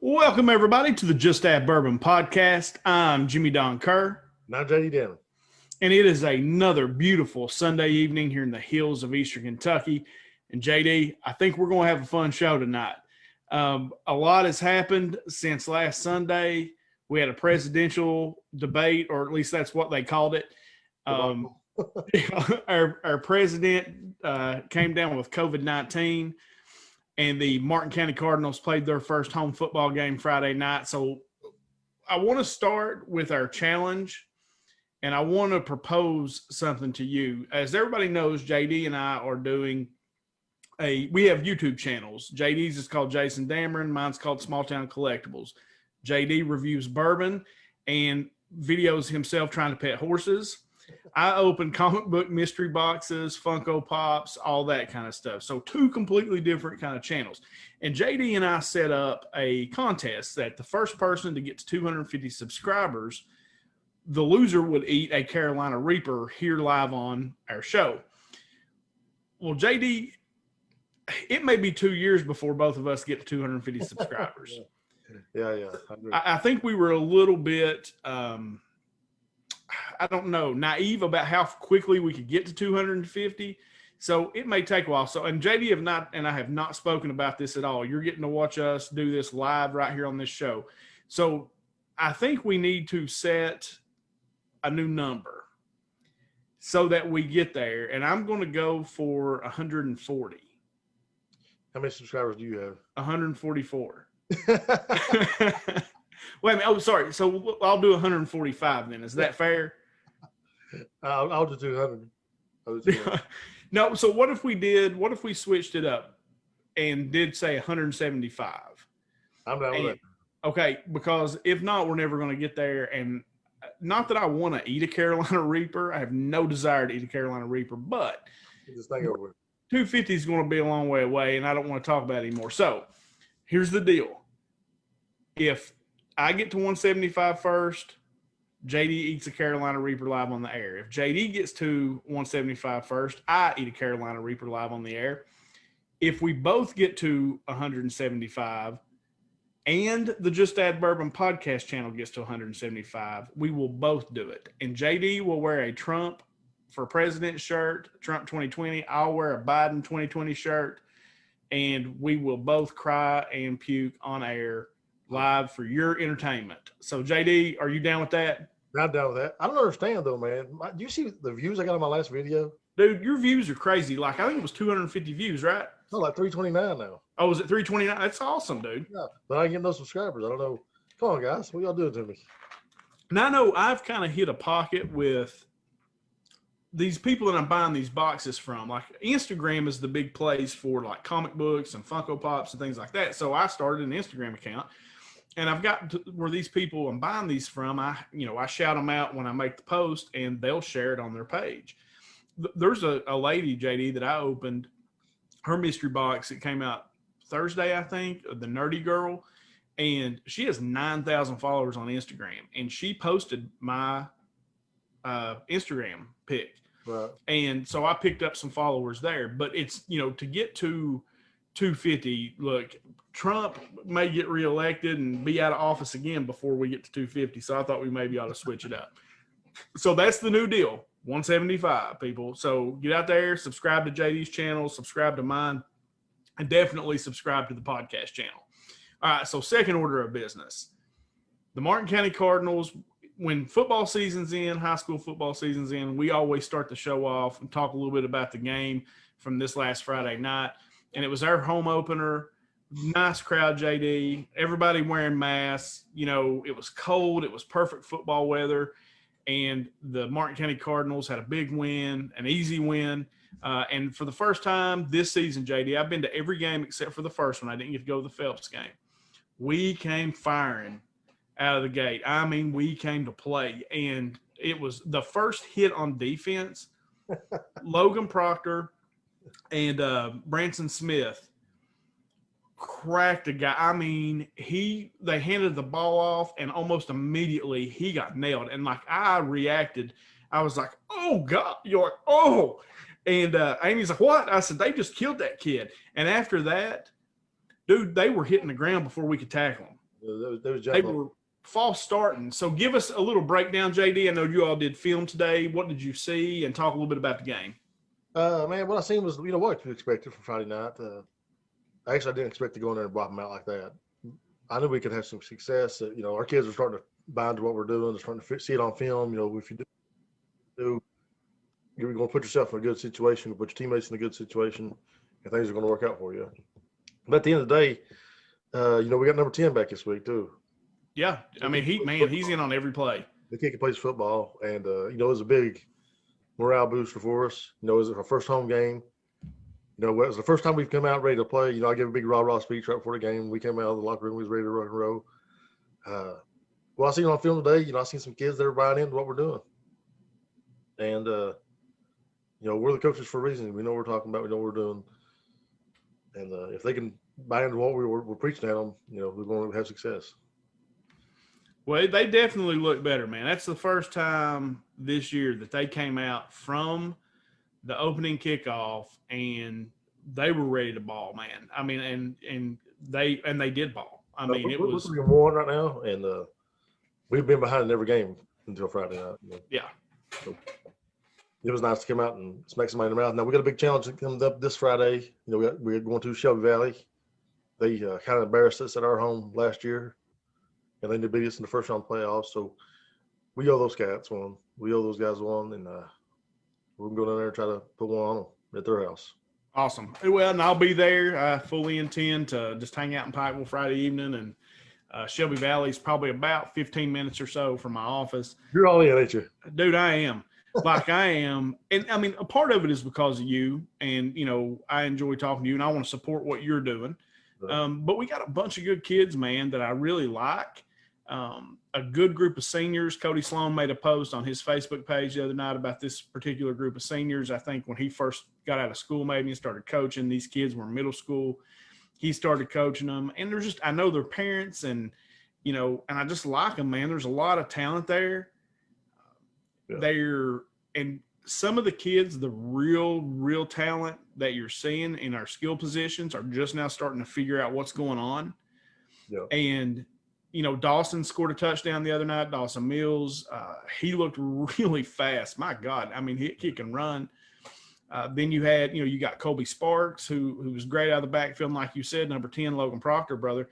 Welcome, everybody, to the Just Add Bourbon podcast. I'm Jimmy Don Kerr. Don J.D. And it is another beautiful Sunday evening here in the hills of Eastern Kentucky. And JD, I think we're going to have a fun show tonight. A lot has happened since last Sunday. We had a presidential debate, or at least that's what they called it. Our president came down with COVID-19, and the Martin County Cardinals played their first home football game Friday night. So I want to start with our challenge, and I want to propose something to you. As everybody knows, JD and I are doing we have YouTube channels. JD's is called Jason Dameron. Mine's called Small Town Collectibles. JD reviews bourbon and videos himself trying to pet horses. I open comic book mystery boxes, Funko Pops, all that kind of stuff. So two completely different kind of channels. And JD and I set up a contest that the first person to get to 250 subscribers, the loser would eat a Carolina Reaper here live on our show. Well, JD, it may be 2 years before both of us get to 250 subscribers. Yeah. I think we were a little bit, I don't know, naive about how quickly we could get to 250. So it may take a while. So, and JD I have not spoken about this at all. You're getting to watch us do this live right here on this show. So I think we need to set a new number so that we get there. And I'm going to go for 140. How many subscribers do you have? 144. Wait a minute. Oh, sorry. So I'll do 145 then. Is that fair? I'll do 200. No. So what if we switched it up and did say 175? I'm down with that. Okay. Because if not, we're never going to get there. And not that I want to eat a Carolina Reaper. I have no desire to eat a Carolina Reaper, but Just think over it. 250 is going to be a long way away, and I don't want to talk about it anymore. So here's the deal. If I get to 175 first, JD eats a Carolina Reaper live on the air. If JD gets to 175 first, I eat a Carolina Reaper live on the air. If we both get to 175 and the Just Add Bourbon podcast channel gets to 175, we will both do it. And JD will wear a Trump for president shirt, Trump 2020. I'll wear a Biden 2020 shirt, and we will both cry and puke on air live for your entertainment. So, JD, are you down with that? I'm down with that. I don't understand, though, man. Do you see the views I got on my last video? Dude, your views are crazy. Like, I think it was 250 views, right? It's like 329 now. Oh, is it 329? That's awesome, dude. Yeah, but I ain't getting no subscribers. I don't know. Come on, guys. What y'all doing to me? Now, I know I've kind of hit a pocket with these people that I'm buying these boxes from. Like, Instagram is the big place for, like, comic books and Funko Pops and things like that. So I started an Instagram account. And I've got to where these people I'm buying these from, I shout them out when I make the post, and they'll share it on their page. There's a lady, JD, that I opened her mystery box. It came out Thursday, I think, the Nerdy Girl, and she has 9,000 followers on Instagram, and she posted my Instagram pic. Right. And so I picked up some followers there. But it's, to get to 250, look, Trump may get reelected and be out of office again before we get to 250. So I thought we maybe ought to switch it up. So that's the new deal, 175, people. So get out there, subscribe to JD's channel, subscribe to mine, and definitely subscribe to the podcast channel. All right, so second order of business. The Martin County Cardinals, when football season's in, high school football season's in, we always start the show off and talk a little bit about the game from this last Friday night. And it was our home opener. Nice crowd, JD. Everybody wearing masks. It was cold. It was perfect football weather. And the Martin County Cardinals had a big win, an easy win. And for the first time this season, JD, I've been to every game except for the first one. I didn't get to go to the Phelps game. We came firing out of the gate. I mean, we came to play. And it was the first hit on defense. Logan Proctor and Branson Smith cracked a guy. I mean, they handed the ball off, and almost immediately he got nailed. And like I reacted, I was like, "Oh God!" You're like, "Oh!" And Amy's like, "What?" I said, "They just killed that kid." And after that, dude, they were hitting the ground before we could tackle them. They was They jumping. were false starting. So give us a little breakdown, JD. I know you all did film today. What did you see? And talk a little bit about the game. Man, what I seen was, what you expected from Friday night. Actually, I didn't expect to go in there and block them out like that. I knew we could have some success. Our kids are starting to buy into what we're doing. They're starting to see it on film. If you do, you're going to put yourself in a good situation, put your teammates in a good situation, and things are going to work out for you. But at the end of the day, we got number 10 back this week too. Yeah, I mean, he's in on every play. The kid can play football, and it was a big morale booster for us. It was our first home game. It was the first time we've come out ready to play. I gave a big rah-rah speech right before the game. We came out of the locker room, we was ready to rock and roll. I seen on film today, I seen some kids that are buying into what we're doing. And, we're the coaches for a reason. We know what we're talking about. We know what we're doing. And if they can buy into what we're preaching at them, we're going to have success. Well, they definitely look better, man. That's the first time this year that they came out from the opening kickoff and they were ready to ball, man. I mean, and they did ball. I mean, we're 3-1 right now, and we've been behind in every game until Friday night. Yeah. So it was nice to come out and smack somebody in the mouth. Now we got a big challenge that comes up this Friday. We're going to Shelby Valley. They kind of embarrassed us at our home last year, and they did beat us in the first round playoffs. So we owe those cats one. We owe those guys one, and we're going to go down there and try to put one on them at their house. Awesome. Well, and I'll be there. I fully intend to just hang out in Pikeville Friday evening, and Shelby Valley is probably about 15 minutes or so from my office. You're all in, ain't you? Dude, I am. Like I am. And I mean, a part of it is because of you, and, I enjoy talking to you, and I want to support what you're doing. But we got a bunch of good kids, man, that I really like. A good group of seniors. Cody Sloan made a post on his Facebook page the other night about this particular group of seniors. I think when he first got out of school, maybe, and started coaching, these kids were in middle school. He started coaching them, and they're just, I know their parents, and, and I just like them, man. There's a lot of talent there. Yeah. And some of the kids, the real talent that you're seeing in our skill positions are just now starting to figure out what's going on. Yeah. And, Dawson scored a touchdown the other night. Dawson Mills, he looked really fast. My God. I mean, he can run. Then you had, you got Colby Sparks, who was great out of the backfield. And like you said, number 10, Logan Proctor, brother.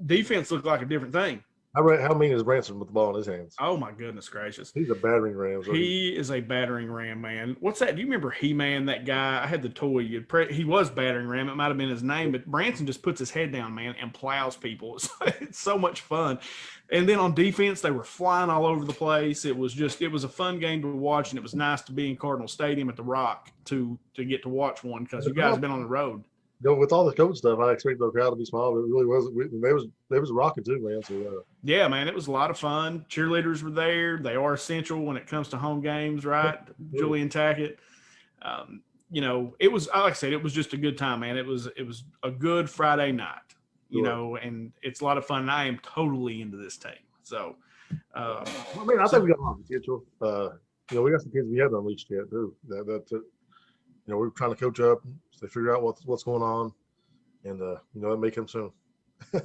Defense looked like a different thing. How mean is Branson with the ball in his hands? Oh, my goodness gracious. He's a battering ram. He is a battering ram, man. What's that? Do you remember He-Man, that guy? I had the toy. He was battering ram. It might have been his name, but Branson just puts his head down, man, and plows people. It's so much fun. And then on defense, they were flying all over the place. It was a fun game to watch, and it was nice to be in Cardinal Stadium at the Rock to get to watch one, because you guys have been on the road. With all the coach stuff, I expected the crowd to be small, but it really wasn't. They was rocking too, man. So, yeah, man, it was a lot of fun. Cheerleaders were there. They are essential when it comes to home games, right? Yeah. Julian Tackett. It was, like I said, it was just a good time, man. It was a good Friday night, and it's a lot of fun. And I am totally into this team. So, I think we got a lot of potential. We got some kids we haven't unleashed yet too. We're trying to coach up, so they figure out what's going on, and that may come soon.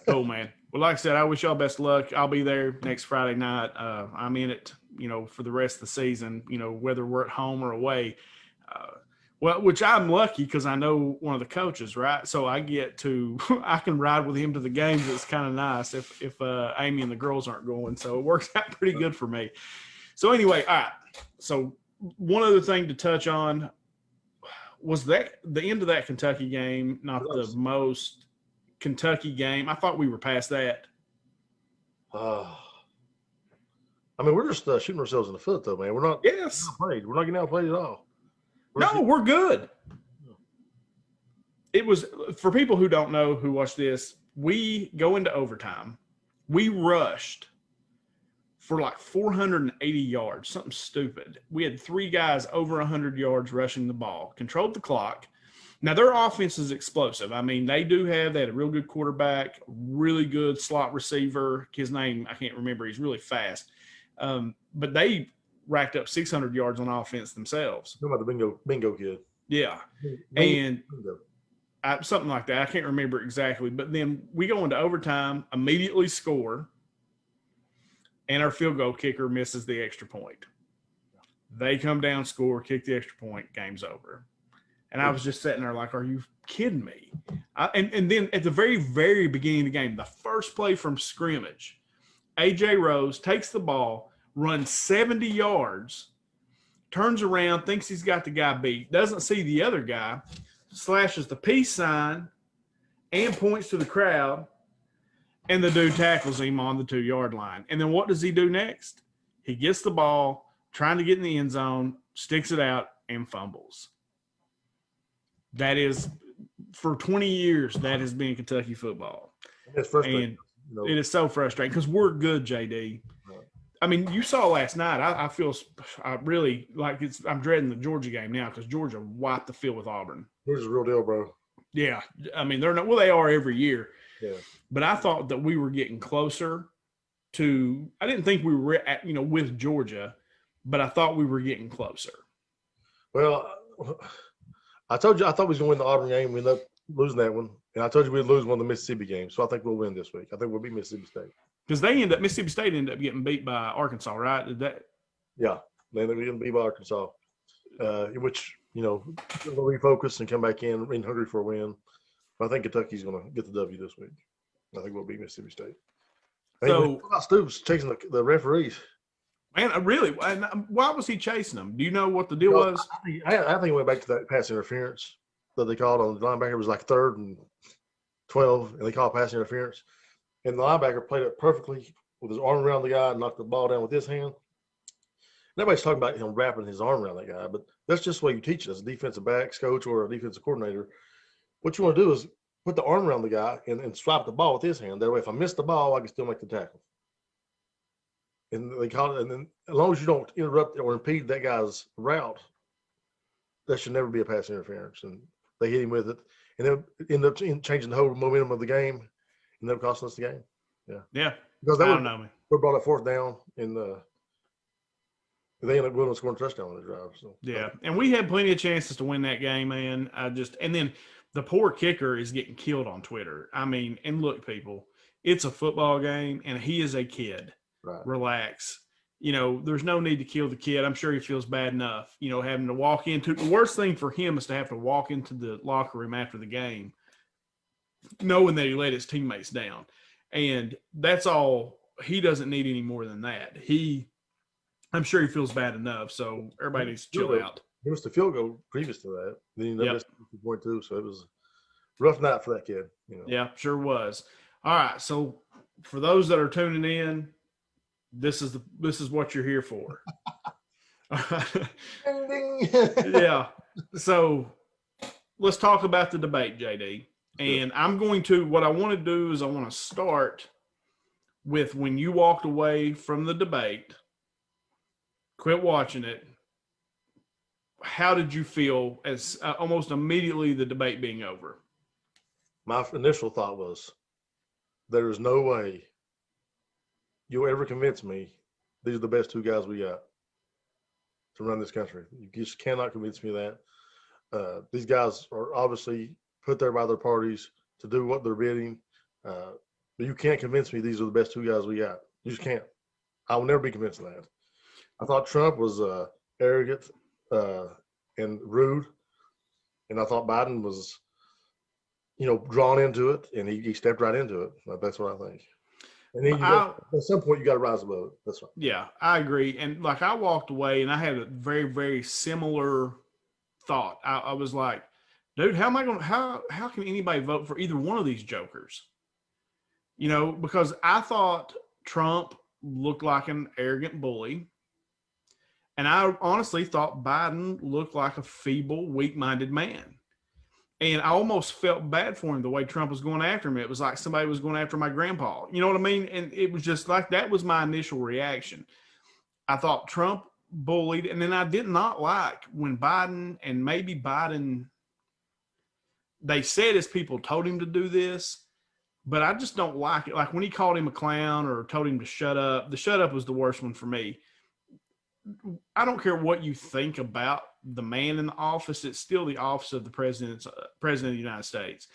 Cool, man. Well, like I said, I wish y'all best luck. I'll be there next Friday night. I'm in it, for the rest of the season, whether we're at home or away. Which I'm lucky because I know one of the coaches, right? So I can ride with him to the games. It's kind of nice if Amy and the girls aren't going. So it works out pretty good for me. So anyway, all right. So one other thing to touch on was that the end of that Kentucky game, not the most Kentucky game. I thought we were past that. We're just shooting ourselves in the foot, though, man. We're not. Yes. Outplayed. We're not getting outplayed at all. We're good. It was, for people who don't know, who watch this, we go into overtime. We rushed for like 480 yards, something stupid. We had 3 guys over 100 yards rushing the ball, controlled the clock. Now, their offense is explosive. I mean, they had a real good quarterback, really good slot receiver. His name, I can't remember. He's really fast. But they racked up 600 yards on offense themselves. Talking about the bingo kid. Yeah. Bingo. something like that. I can't remember exactly. But then we go into overtime, immediately score, and our field goal kicker misses the extra point. They come down, score, kick the extra point, game's over. And I was just sitting there like, are you kidding me? And then at the very, very beginning of the game, the first play from scrimmage, A.J. Rose takes the ball, runs 70 yards, turns around, thinks he's got the guy beat, doesn't see the other guy, slashes the peace sign and points to the crowd, and the dude tackles him on the 2-yard line. And then what does he do next? He gets the ball, trying to get in the end zone, sticks it out, and fumbles. That is, for 20 years, that has been Kentucky football. It's frustrating. And it is so frustrating because we're good, JD. I mean, you saw last night. I feel I really like I'm dreading the Georgia game now because Georgia wiped the field with Auburn. Georgia's a real deal, bro. Yeah, I mean they're not. Well, they are every year. Yeah. But I thought that we were getting closer to. I didn't think we were at, with Georgia, but I thought we were getting closer. Well, I told you I thought we was going to win the Auburn game. We ended up losing that one, and I told you we'd lose one of the Mississippi games. So I think we'll win this week. I think we'll beat Mississippi State. Because Mississippi State ended up getting beat by Arkansas, right? Did that? Yeah, they ended up getting beat by Arkansas, which they'll refocus and come back in hungry for a win. But I think Kentucky's going to get the W this week. I think we'll beat Mississippi State. So Stoops chasing the referees. Man, really? Why was he chasing them? Do you know what the deal was? I think it went back to that pass interference that they called on the linebacker. It was like 3rd and 12, and they called pass interference. And the linebacker played it perfectly with his arm around the guy and knocked the ball down with his hand. Nobody's talking about him wrapping his arm around that guy, but that's just the way you teach it as a defensive backs coach or a defensive coordinator. What you want to do is put the arm around the guy and swipe the ball with his hand. That way, if I miss the ball, I can still make the tackle. And they call it, and then as long as you don't interrupt or impede that guy's route, that should never be a pass interference. And they hit him with it, and then end up changing the whole momentum of the game. Ended up costing us the game. Yeah. Because I don't know, man. We brought a 4th down, and they ended up going and scoring a touchdown on the drive. So yeah, and we had plenty of chances to win that game, man. And then the poor kicker is getting killed on Twitter. I mean, and look, people, it's a football game, and he is a kid. Right. Relax. There's no need to kill the kid. I'm sure he feels bad enough, having to walk into – the worst thing for him is to have to walk into the locker room after the game knowing that he let his teammates down. And that's all. He doesn't need any more than that. I'm sure he feels bad enough, so everybody needs to chill out. He missed the field goal previous to that. Then he missed 2.2, so it was a rough night for that kid. Yeah, sure was. All right, so for those that are tuning in, this is what you're here for. Ding, ding. Yeah. So let's talk about the debate, JD. And what I want to do is I want to start with when you walked away from the debate, quit watching it. How did you feel as almost immediately the debate being over? My initial thought was, there is no way you'll ever convince me these are the best 2 guys we got to run this country. You just cannot convince me of that. These guys are obviously put there by their parties to do what they're bidding. But you can't convince me these are the best 2 guys we got. You just can't. I will never be convinced of that. I thought Trump was arrogant and rude. And I thought Biden was, drawn into it, and he stepped right into it. That's what I think. And then at some point, you got to rise above it. That's right. Yeah, I agree. And I walked away, and I had a very, very similar thought. I was like, dude, how can anybody vote for either one of these jokers? Because I thought Trump looked like an arrogant bully. And I honestly thought Biden looked like a feeble, weak-minded man. And I almost felt bad for him the way Trump was going after him. It was like somebody was going after my grandpa. You know what I mean? And it was just like that was my initial reaction. I thought Trump bullied. And then I did not like when Biden, they said his people told him to do this, but I just don't like it. Like when he called him a clown or told him to shut up, the shut up was the worst one for me. I don't care what you think about the man in the office. It's still the office of the president of the United States.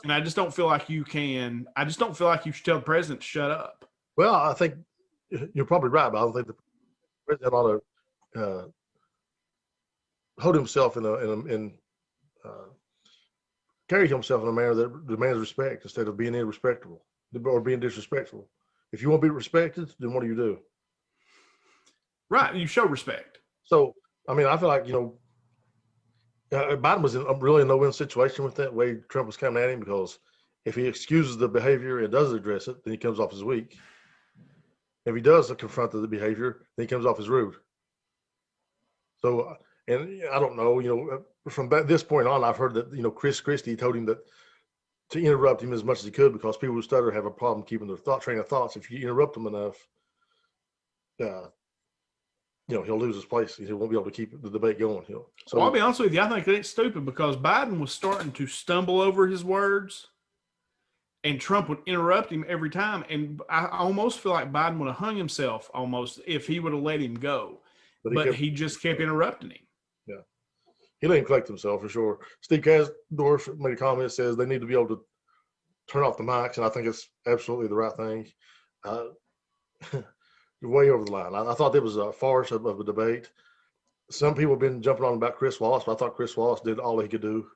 And I just don't feel like you can. I just don't feel like you should tell the president to shut up. Well, I think you're probably right, but I don't think the president ought to hold himself carry himself in a manner that demands respect instead of being irrespectable or being disrespectful. If you want to be respected, then what do you do? Right, you show respect. So, I mean, I feel like, Biden was in really a no-win situation with that way Trump was coming at him, because if he excuses the behavior and doesn't address it, then he comes off as weak. If he does confront the behavior, then he comes off as rude. So, and I don't know, from this point on, I've heard that, Chris Christie told him that to interrupt him as much as he could, because people who stutter have a problem keeping their train of thoughts. If you interrupt them enough, he'll lose his place. He won't be able to keep the debate going. So I'll be honest with you. I think that's stupid, because Biden was starting to stumble over his words, and Trump would interrupt him every time. And I almost feel like Biden would have hung himself almost if he would have let him go. But he just kept interrupting him. Yeah. He let him collect himself for sure. Steve Kasdorf made a comment that says they need to be able to turn off the mics, and I think it's absolutely the right thing. Way over the line. I thought it was a farce of a debate. Some people have been jumping on about Chris Wallace, but I thought Chris Wallace did all he could do.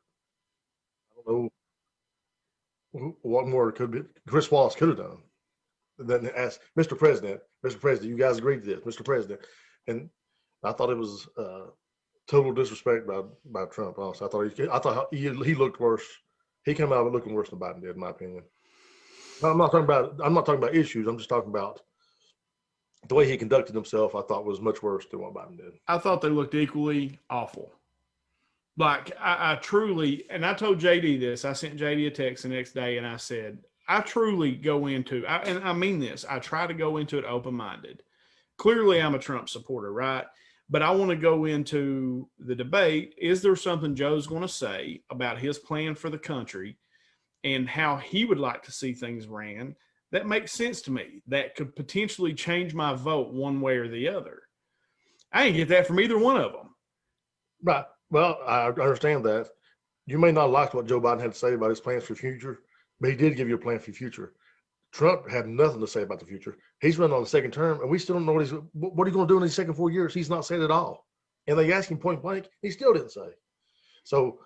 I don't know what more Chris Wallace could have done. And then ask Mr. President, you guys agreed to this, Mr. President. And I thought it was total disrespect by Trump. Honestly, I thought he looked worse. He came out of it looking worse than Biden did, in my opinion. I'm not talking about issues. I'm just talking about the way he conducted himself. I thought was much worse than what Biden did. I thought they looked equally awful. Like, I truly, and I told J.D. this. I sent J.D. a text the next day, and I said, I truly go into, and I mean this, I try to go into it open-minded. Clearly, I'm a Trump supporter, right? But I want to go into the debate. Is there something Joe's going to say about his plan for the country and how he would like to see things ran that makes sense to me, that could potentially change my vote one way or the other? I didn't get that from either one of them. Right. Well, I understand that. You may not like what Joe Biden had to say about his plans for the future, but he did give you a plan for the future. Trump had nothing to say about the future. He's running on the second term, and we still don't know what he's going to do in these second 4 years. He's not said at all. And they asked him point blank, he still didn't say. So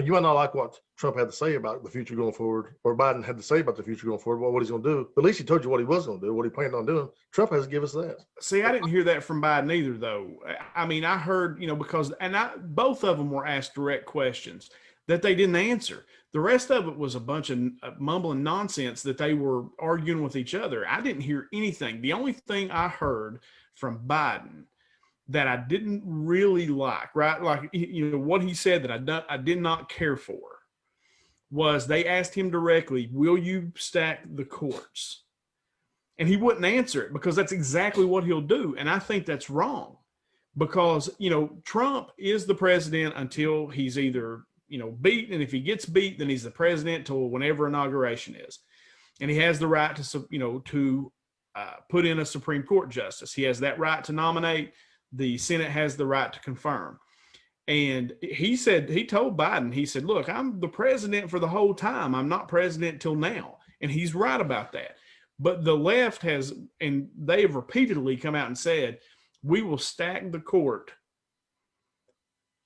you might not like what Trump had to say about the future going forward, or Biden had to say about the future going forward, what he's going to do. But at least he told you what he was going to do, what he planned on doing. Trump hasn't given us that. See, I didn't hear that from Biden either, though. I mean, I heard, because both of them were asked direct questions that they didn't answer. The rest of it was a bunch of mumbling nonsense that they were arguing with each other. I didn't hear anything. The only thing I heard from Biden that I didn't really like, right? Like, what he said that I did not care for was they asked him directly, will you stack the courts? And he wouldn't answer it, because that's exactly what he'll do. And I think that's wrong, because, Trump is the president until he's either, beat. And if he gets beat, then he's the president till whenever inauguration is. And he has the right to put in a Supreme Court justice. He has that right to nominate. The Senate has the right to confirm. And he told Biden, he said, look, I'm the president for the whole time. I'm not president till now. And he's right about that. But the left has, and they have repeatedly come out and said, we will stack the court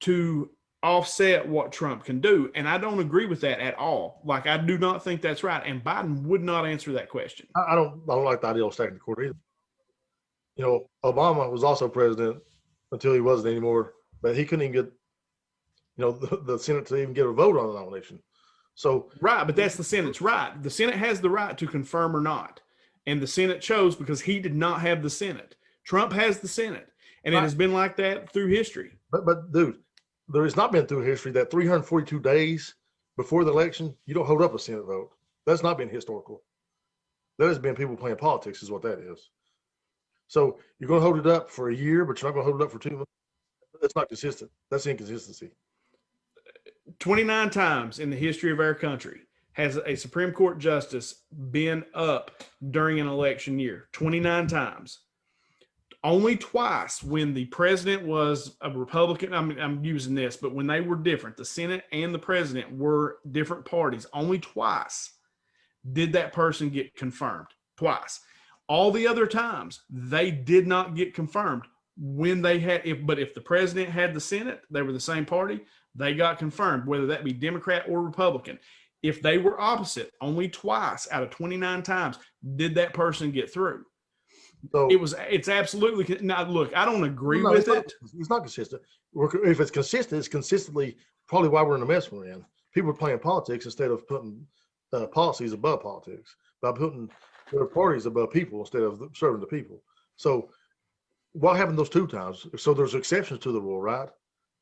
to offset what Trump can do. And I don't agree with that at all. Like, I do not think that's right. And Biden would not answer that question. I don't like the idea of stacking the court either. Obama was also president until he wasn't anymore, but he couldn't even get, the Senate to even get a vote on the nomination. So right, but that's the Senate's right. The Senate has the right to confirm or not, and the Senate chose because he did not have the Senate. Trump has the Senate, and it has been like that through history. But dude, there has not been through history that 342 days before the election you don't hold up a Senate vote. That's not been historical. That has been people playing politics, is what that is. So you're going to hold it up for a year, but you're not going to hold it up for 2 months. That's not consistent. That's inconsistency. 29 times in the history of our country has a Supreme Court justice been up during an election year. 29 times. only twice when the president was a Republican. I'm using this, but when they were different, the Senate and the president were different parties. Only twice did that person get confirmed. Twice. All the other times, they did not get confirmed when they had. If the president had the Senate, they were the same party. They got confirmed, whether that be Democrat or Republican. If they were opposite, only twice out of 29 times did that person get through. So It's absolutely. Now, look, I don't agree with it. It's not consistent. If it's consistent, it's consistently probably why we're in the mess we're in. People are playing politics instead of putting policies above politics, by putting their parties above people instead of serving the people. So what happened those 2 times? So there's exceptions to the rule, right?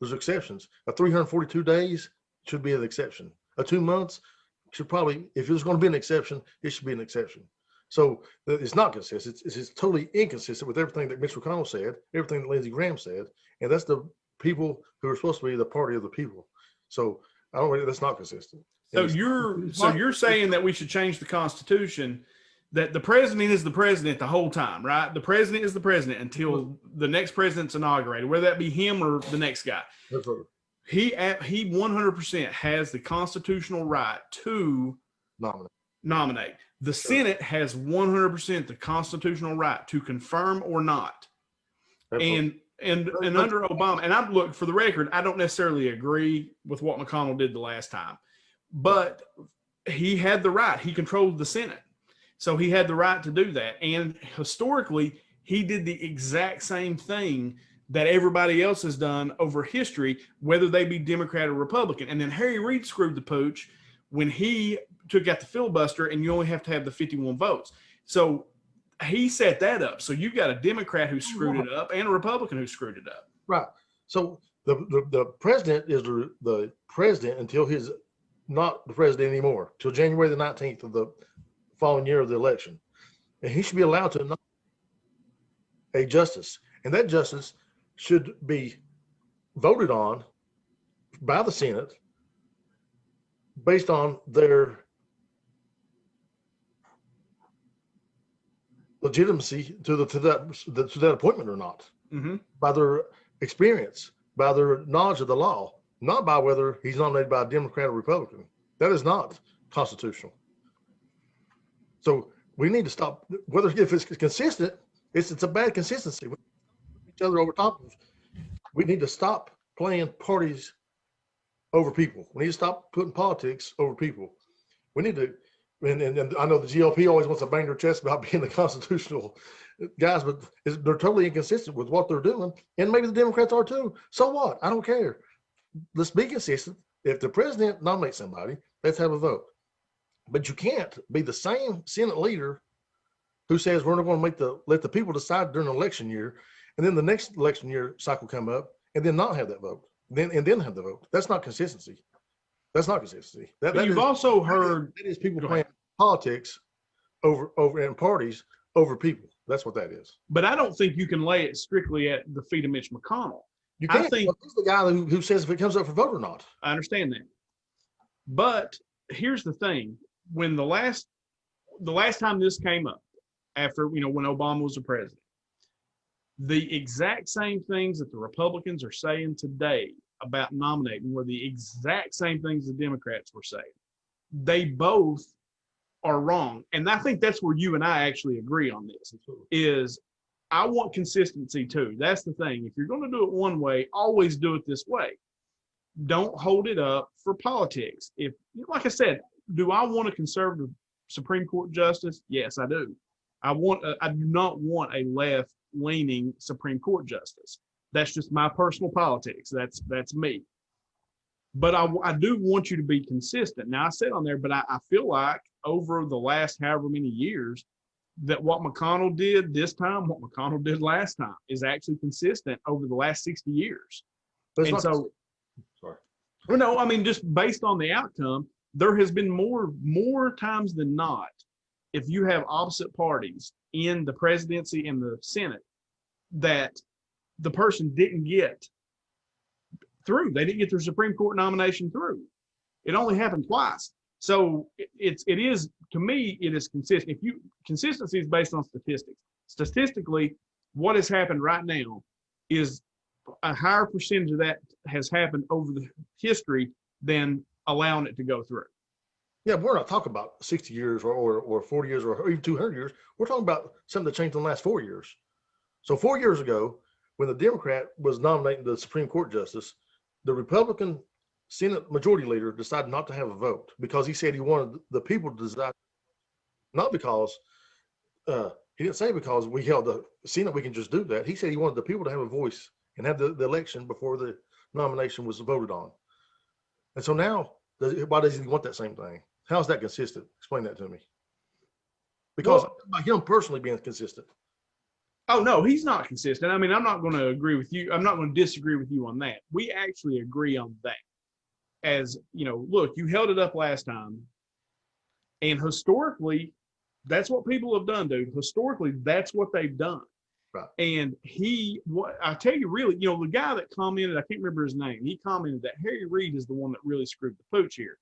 There's exceptions. 342 days should be an exception. 2 months should probably, if there's going to be an exception, it should be an exception. So it's not consistent. It's totally inconsistent with everything that Mitch McConnell said, everything that Lindsey Graham said, and that's the people who are supposed to be the party of the people. So I don't really, that's not consistent. So you're saying that we should change the Constitution, that the president is the president the whole time, right? The president is the president until the next president's inaugurated, whether that be him or the next guy. He 100% has the constitutional right to nominate. The Senate has 100% the constitutional right to confirm or not. And under Obama, and I look, for the record, I don't necessarily agree with what McConnell did the last time, but he had the right. He controlled the Senate. So he had the right to do that. And historically, he did the exact same thing that everybody else has done over history, whether they be Democrat or Republican. And then Harry Reid screwed the pooch when he took out the filibuster and you only have to have the 51 votes. So he set that up. So you've got a Democrat who screwed it up and a Republican who screwed it up. Right. So the president is the president until he's not the president anymore, till January the 19th of the following year of the election. And he should be allowed to nominate a justice. And that justice should be voted on by the Senate based on their legitimacy to that appointment or not, by their experience, by their knowledge of the law, not by whether he's nominated by a Democrat or Republican. That is not constitutional. So we need to stop. Whether if it's consistent, it's a bad consistency. Each other over top of us. We need to stop playing parties over people. We need to stop putting politics over people. We need to, and I know the GOP always wants to bang their chest about being the constitutional guys, but they're totally inconsistent with what they're doing. And maybe the Democrats are too. So what? I don't care. Let's be consistent. If the president nominates somebody, let's have a vote. But you can't be the same Senate leader who says we're not going to let the people decide during an election year, and then the next election year cycle come up and then not have that vote, then have the vote. That's not consistency. That's not consistency. You've also heard that is people playing politics over and parties over people. That's what that is. But I don't think you can lay it strictly at the feet of Mitch McConnell. You can't. He's the guy who says if it comes up for vote or not. I understand that. But here's the thing. When the last time this came up, after, when Obama was the president, the exact same things that the Republicans are saying today about nominating were the exact same things the Democrats were saying. They both are wrong. And I think that's where you and I actually agree on this, is I want consistency too. That's the thing. If you're going to do it one way, always do it this way. Don't hold it up for politics. If, like I said, do I want a conservative Supreme Court justice? Yes, I do. I do not want a left-leaning Supreme Court justice. That's just my personal politics. That's me. But I do want you to be consistent. Now, I said on there, but I feel like over the last however many years, that what McConnell did this time, what McConnell did last time, is actually consistent over the last 60 years. And so, sorry. Well, no, I mean, just based on the outcome, there has been more times than not, if you have opposite parties in the presidency and the Senate, that the person didn't get through. They didn't get their Supreme Court nomination through. It only happened twice. So it is, to me, it is consistent. Consistency is based on statistics. Statistically, what has happened right now is a higher percentage of that has happened over the history than allowing it to go through. Yeah, we're not talking about 60 years or 40 years or even 200 years. We're talking about something that changed in the last 4 years. So 4 years ago, when the Democrat was nominating the Supreme Court justice, the Republican Senate Majority Leader decided not to have a vote because he said he wanted the people to decide, not because he didn't say because we held the Senate, we can just do that. He said he wanted the people to have a voice and have the election before the nomination was voted on. And so now, why does he want that same thing? How is that consistent? Explain that to me. Because about him personally being consistent. Oh, no, he's not consistent. I mean, I'm not going to agree with you. I'm not going to disagree with you on that. We actually agree on that. As, look, you held it up last time. And historically, that's what people have done, dude. Historically, that's what they've done. Right. And I tell you, really, the guy that commented, I can't remember his name. He commented that Harry Reid is the one that really screwed the pooch here.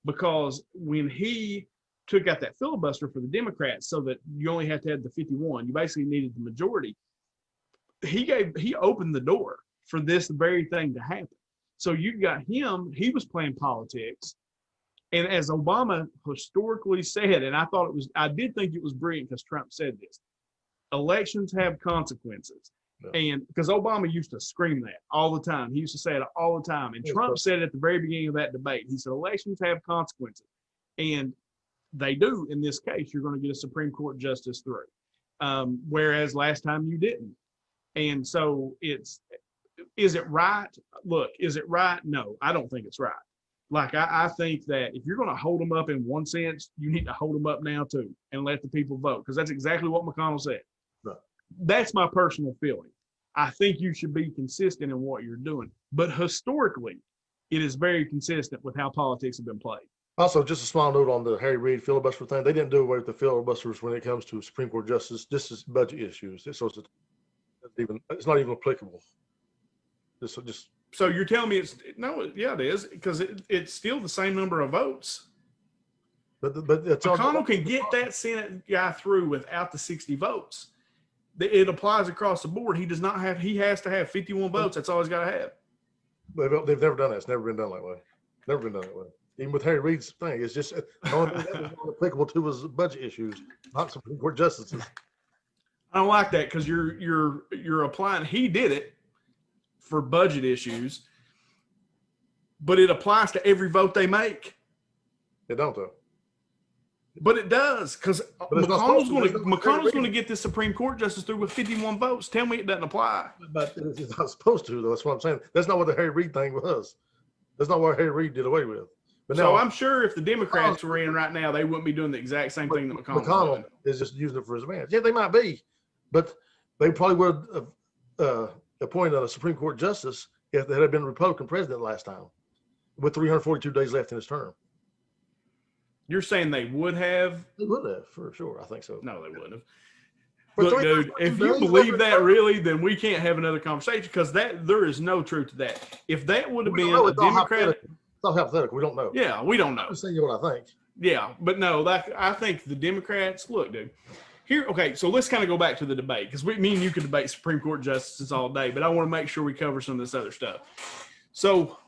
Because when he took out that filibuster for the Democrats so that you only had to have the 51, you basically needed the majority. He opened the door for this very thing to happen. So you got him, he was playing politics. And as Obama historically said, and I did think it was brilliant because Trump said this, elections have consequences. Yeah. And because Obama used to scream that all the time. He used to say it all the time. And Trump said at the very beginning of that debate, he said, elections have consequences. And they do. In this case, you're going to get a Supreme Court justice through. Whereas last time you didn't. And so is it right? Look, is it right? No, I don't think it's right. Like, I think that if you're going to hold them up in one sense, you need to hold them up now too and let the people vote, because that's exactly what McConnell said. Right. That's my personal feeling. I think you should be consistent in what you're doing. But historically, it is very consistent with how politics have been played. Also, just a small note on the Harry Reid filibuster thing. They didn't do away with the filibusters when it comes to Supreme Court justice. This is budget issues. It's not even applicable. So you're telling me it is, because it's still the same number of votes. But McConnell can get that Senate guy through without the 60 votes. It applies across the board. He has to have 51 votes. That's all he's got to have. They've never done that. It's never been done that way. Never been done that way. Even with Harry Reid's thing, it's just the only thing that was applicable to was budget issues, not Supreme Court justices. I don't like that because you're applying. He did it for budget issues, but it applies to every vote they make. It don't though. But it does, because McConnell's going to get this Supreme Court justice through with 51 votes. Tell me it doesn't apply. But it's not supposed to, though. That's what I'm saying. That's not what the Harry Reid thing was. That's not what Harry Reid did away with. But so I'm sure if the Democrats were in right now, they wouldn't be doing the exact same thing that McConnell is just using it for his advantage. Yeah, they might be, but they probably would have appointed a Supreme Court justice if there had been a Republican president last time, with 342 days left in his term. You're saying they would have? They would have, for sure. I think so. No, they wouldn't have. Look, dude, if you believe that really, then we can't have another conversation, because there is no truth to that. If that would have been a Democrat, it's not hypothetical. We don't know. Yeah, we don't know. I'm just saying what I think. Yeah, but no, I think the Democrats. Look, dude. Here, okay. So let's kind of go back to the debate, because me and you could debate Supreme Court justices all day, but I want to make sure we cover some of this other stuff. So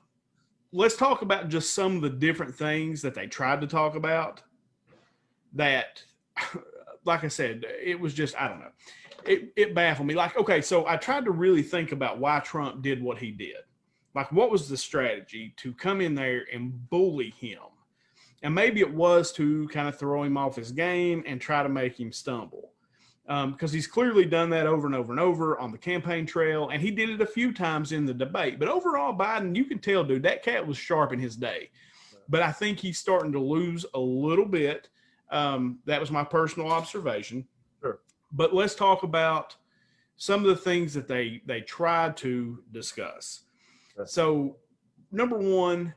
let's talk about just some of the different things that they tried to talk about that, like I said, it was just, I don't know. It baffled me. Like, okay, so I tried to really think about why Trump did what he did. Like, what was the strategy to come in there and bully him? And maybe it was to kind of throw him off his game and try to make him stumble. Because he's clearly done that over and over and over on the campaign trail, and he did it a few times in the debate. But overall, Biden, you can tell, dude, that cat was sharp in his day. But I think he's starting to lose a little bit. That was my personal observation. Sure. But let's talk about some of the things that they tried to discuss. Okay. So, number one,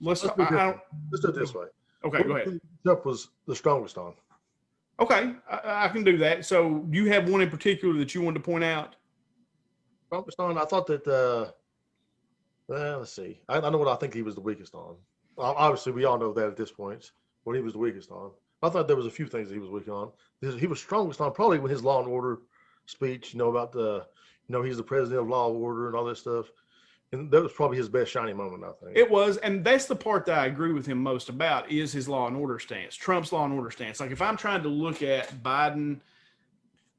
let's do it this way. Okay, go ahead. Trump was the strongest on. Okay, I can do that. So, do you have one in particular that you wanted to point out? Strongest on, I thought that, let's see. I know what I think he was the weakest on. Obviously, we all know that at this point, what he was the weakest on. I thought there was a few things he was weak on. He was strongest on probably with his law and order speech, about he's the president of law and order and all this stuff. And that was probably his best shining moment, I think. It was, and that's the part that I agree with him most about is his law and order stance, Trump's law and order stance. Like if I'm trying to look at Biden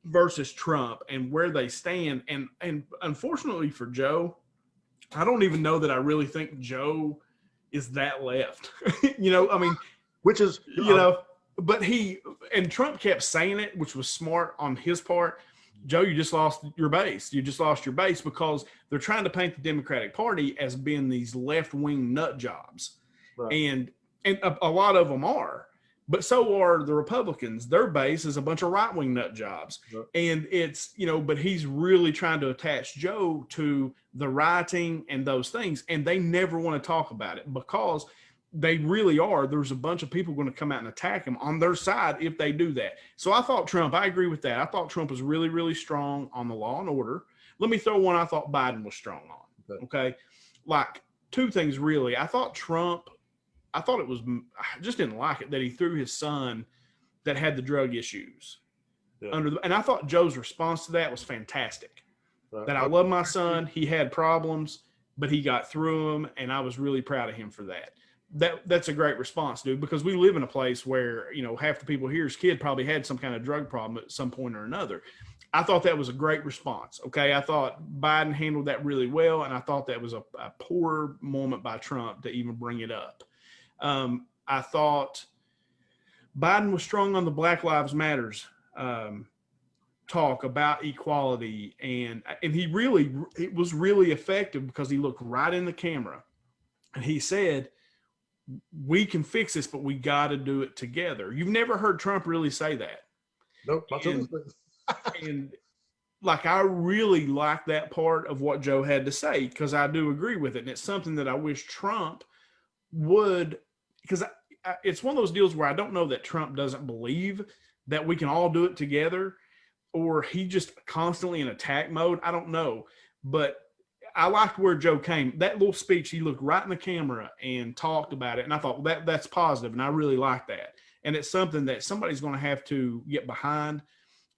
versus Trump and where they stand, and unfortunately for Joe, I don't even know that I really think Joe is that left. I mean, which is, but Trump kept saying it, which was smart on his part. Joe, you just lost your base. You just lost your base because they're trying to paint the Democratic Party as being these left-wing nut jobs. Right. And a lot of them are, but so are the Republicans. Their base is a bunch of right-wing nut jobs. Right. And it's, but he's really trying to attach Joe to the rioting and those things. And they never want to talk about it because they really are. There's a bunch of people going to come out and attack him on their side if they do that. So I thought Trump, I agree with that. I thought Trump was really, really strong on the law and order. Let me throw one I thought Biden was strong on. Okay. Like two things really. I thought it was, I just didn't like it that he threw his son that had the drug issues and I thought Joe's response to that was fantastic. Right. That I love my son. He had problems, but he got through them. And I was really proud of him for that. That's a great response, dude, because we live in a place where, half the people here's kid probably had some kind of drug problem at some point or another. I thought that was a great response. Okay. I thought Biden handled that really well. And I thought that was a poor moment by Trump to even bring it up. I thought Biden was strong on the Black Lives Matters, talk about equality. And it was really effective because he looked right in the camera and he said, we can fix this, but we got to do it together. You've never heard Trump really say that. Nope. And like, I really like that part of what Joe had to say because I do agree with it. And it's something that I wish Trump would, because it's one of those deals where I don't know that Trump doesn't believe that we can all do it together or he just constantly in attack mode. I don't know, but I liked where Joe came. That little speech, he looked right in the camera and talked about it. And I thought, well, that's positive. And I really like that. And it's something that somebody's going to have to get behind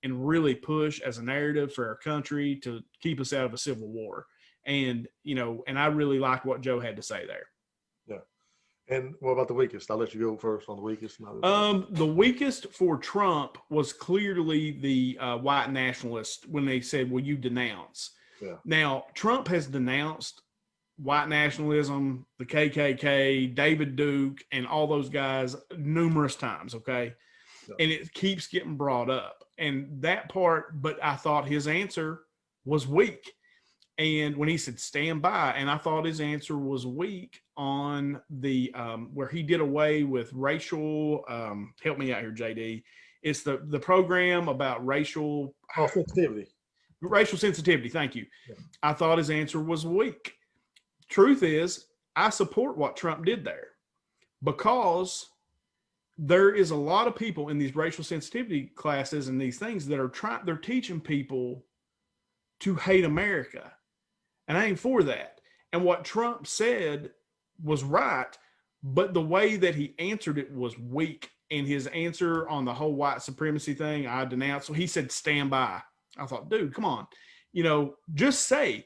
and really push as a narrative for our country to keep us out of a civil war. And, and I really like what Joe had to say there. Yeah. And what about the weakest? I'll let you go first on the weakest. The weakest for Trump was clearly the white nationalists when they said, well, you denounce. Yeah. Now, Trump has denounced white nationalism, the KKK, David Duke, and all those guys numerous times, okay? Yeah. And it keeps getting brought up. And that part, but I thought his answer was weak. And when he said stand by, and I thought his answer was weak on the where he did away with racial, help me out here, J.D. It's the program about racial sensitivity. Racial sensitivity. Thank you. Yeah. I thought his answer was weak. Truth is, I support what Trump did there because there is a lot of people in these racial sensitivity classes and these things that are they're teaching people to hate America. And I ain't for that. And what Trump said was right, but the way that he answered it was weak. And his answer on the whole white supremacy thing, I denounced. So he said, stand by. I thought, dude, come on, just say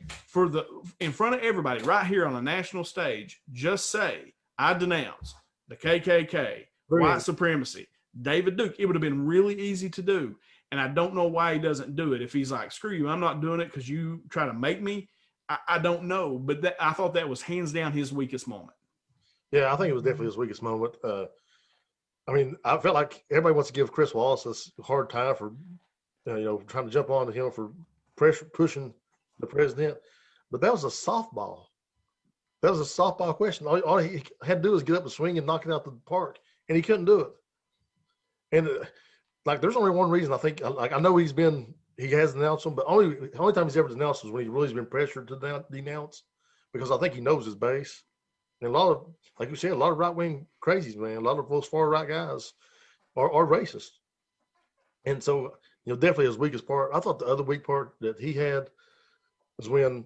in front of everybody right here on a national stage, just say, I denounce the KKK, white supremacy, David Duke. It would have been really easy to do. And I don't know why he doesn't do it. If he's like, screw you, I'm not doing it because you try to make me. I don't know. But I thought that was hands down his weakest moment. Yeah, I think it was definitely his weakest moment. I felt like everybody wants to give Chris Wallace a hard time for trying to jump onto him for pushing the president. But that was a softball. That was a softball question. All he had to do was get up and swing and knock it out the park, and he couldn't do it. And there's only one reason I think. I know he has denounced them, but only time he's ever denounced was when he really's been pressured to denounce, because I think he knows his base. And a lot of, like you said, a lot of right wing crazies, man. A lot of those far right guys are racist. And so, definitely his weakest part. I thought the other weak part that he had was when,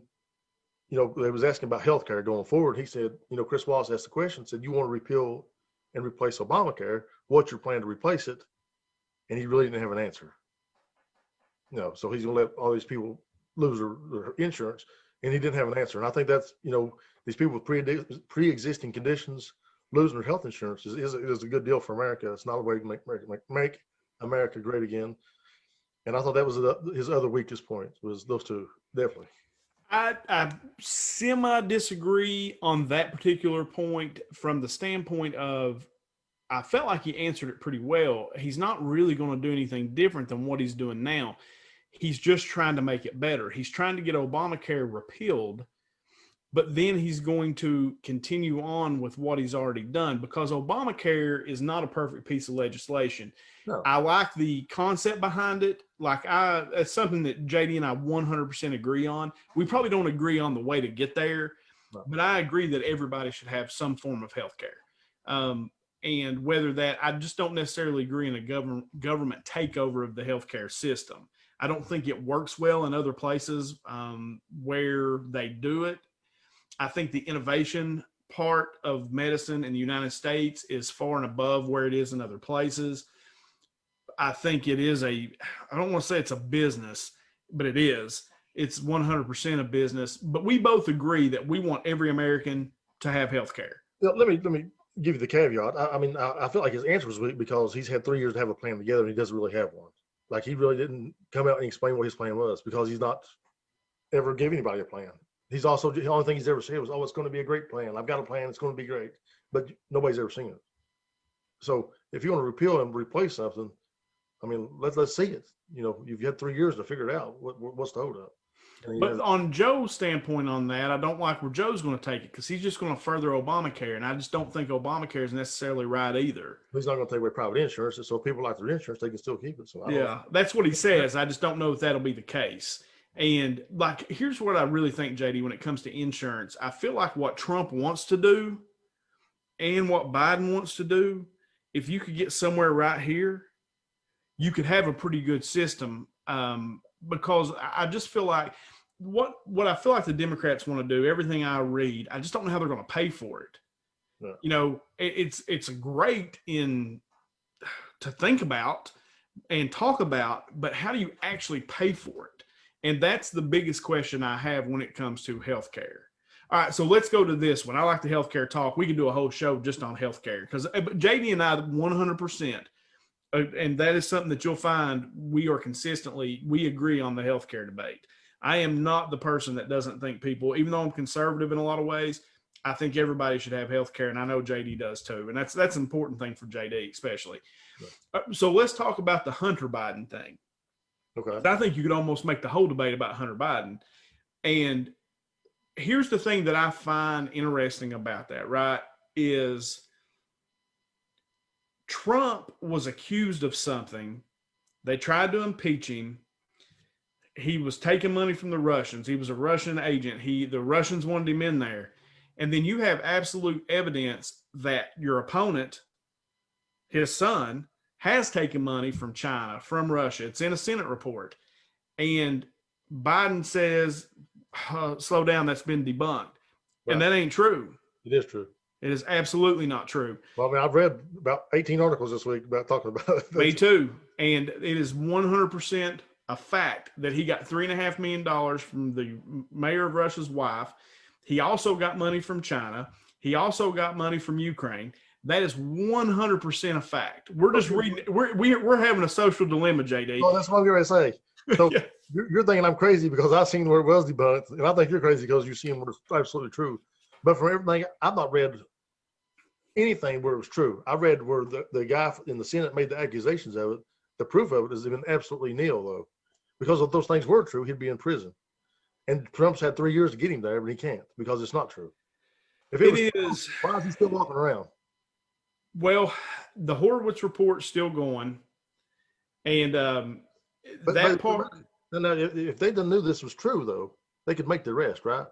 they was asking about healthcare going forward. He said, Chris Wallace asked the question, said, you want to repeal and replace Obamacare. What's your plan to replace it? And he really didn't have an answer. So he's going to let all these people lose their insurance, and he didn't have an answer. And I think that's, these people with pre-existing conditions losing their health insurance is a good deal for America. It's not a way to make America great again. And I thought that was his other weakest point, was those two, definitely. I semi disagree on that particular point from the standpoint of I felt like he answered it pretty well. He's not really going to do anything different than what he's doing now. He's just trying to make it better. He's trying to get Obamacare repealed, but then he's going to continue on with what he's already done because Obamacare is not a perfect piece of legislation. No. I like the concept behind it. It's something that JD and I 100% agree on. We probably don't agree on the way to get there, but I agree that everybody should have some form of health care. And whether that, I just don't necessarily agree in a government takeover of the healthcare system. I don't think it works well in other places where they do it. I think the innovation part of medicine in the United States is far and above where it is in other places. I think it is I don't want to say it's a business, but it is. It's 100% a business. But we both agree that we want every American to have health care. Let me give you the caveat. I feel like his answer was weak because he's had 3 years to have a plan together and he doesn't really have one. Like he really didn't come out and explain what his plan was because he's not ever gave anybody a plan. He's also, the only thing he's ever said was, "Oh, it's going to be a great plan. I've got a plan. It's going to be great." But nobody's ever seen it. So if you want to repeal and replace something, let's see it. You've had 3 years to figure it out. What's the holdup? But on Joe's standpoint on that, I don't like where Joe's going to take it because he's just going to further Obamacare, and I just don't think Obamacare is necessarily right either. He's not going to take away private insurance, and so people like their insurance, they can still keep it. So that's what he says. I just don't know if that'll be the case. And here's what I really think, JD, when it comes to insurance, I feel like what Trump wants to do and what Biden wants to do, if you could get somewhere right here, you could have a pretty good system. Because I just feel like what I feel like the Democrats want to do, everything I read, I just don't know how they're going to pay for it. Yeah. It's great to think about and talk about, but how do you actually pay for it? And that's the biggest question I have when it comes to healthcare. All right, so let's go to this one. I like the healthcare talk. We can do a whole show just on healthcare because JD and I 100%. And that is something that you'll find we agree on the healthcare debate. I am not the person that doesn't think people, even though I'm conservative in a lot of ways, I think everybody should have healthcare, and I know JD does too. And that's an important thing for JD especially. Right. So let's talk about the Hunter Biden thing. Okay. I think you could almost make the whole debate about Hunter Biden. And here's the thing that I find interesting about that, right, is Trump was accused of something. They tried to impeach him. He was taking money from the Russians. He was a Russian agent. The Russians wanted him in there. And then you have absolute evidence that your opponent, his son, has taken money from China, from Russia. It's in a Senate report. And Biden says, slow down, that's been debunked. Right. And that ain't true. It is true. It is absolutely not true. Well, I've read about 18 articles this week about talking about it. Me too. And it is 100% a fact that he got $3.5 million from the mayor of Russia's wife. He also got money from China. He also got money from Ukraine. That is 100% a fact. We're just reading. We're having a social dilemma, JD. Oh, that's what I'm going to say. So yeah. You're thinking I'm crazy because I've seen where it was debunked, and I think you're crazy because you've seen where it's absolutely true. But from everything, I've not read anything where it was true. I read where the guy in the Senate made the accusations of it. The proof of it has been absolutely nil, though. Because if those things were true, he'd be in prison. And Trump's had 3 years to get him there, but he can't because it's not true. If it is true, why is he still walking around? Well, the Horowitz report's still going. And part. No, if they didn't knew this was true, though, they could make the arrest, right?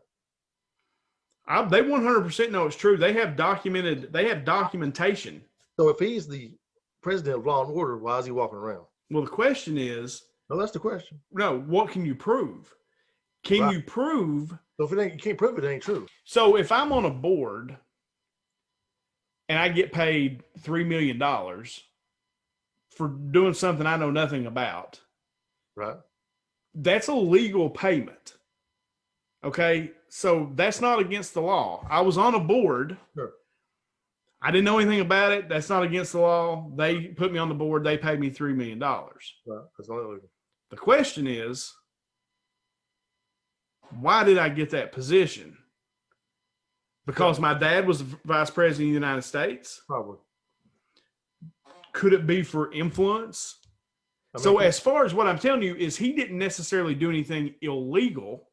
They 100% know it's true. They have documentation. So if he's the president of law and order, why is he walking around? Well, the question is. No, that's the question. No, what can you prove? Can you prove? So if you can't prove it, it ain't true. So if I'm on a board and I get paid $3 million for doing something I know nothing about. Right. That's a legal payment. Okay, so that's not against the law. I was on a board. Sure. I didn't know anything about it. That's not against the law. They put me on the board. They paid me $3 million. Right. That's not illegal. The question is, why did I get that position? Because my dad was the vice president of the United States? Probably. Could it be for influence? I mean, So as far as what I'm telling you is he didn't necessarily do anything illegal.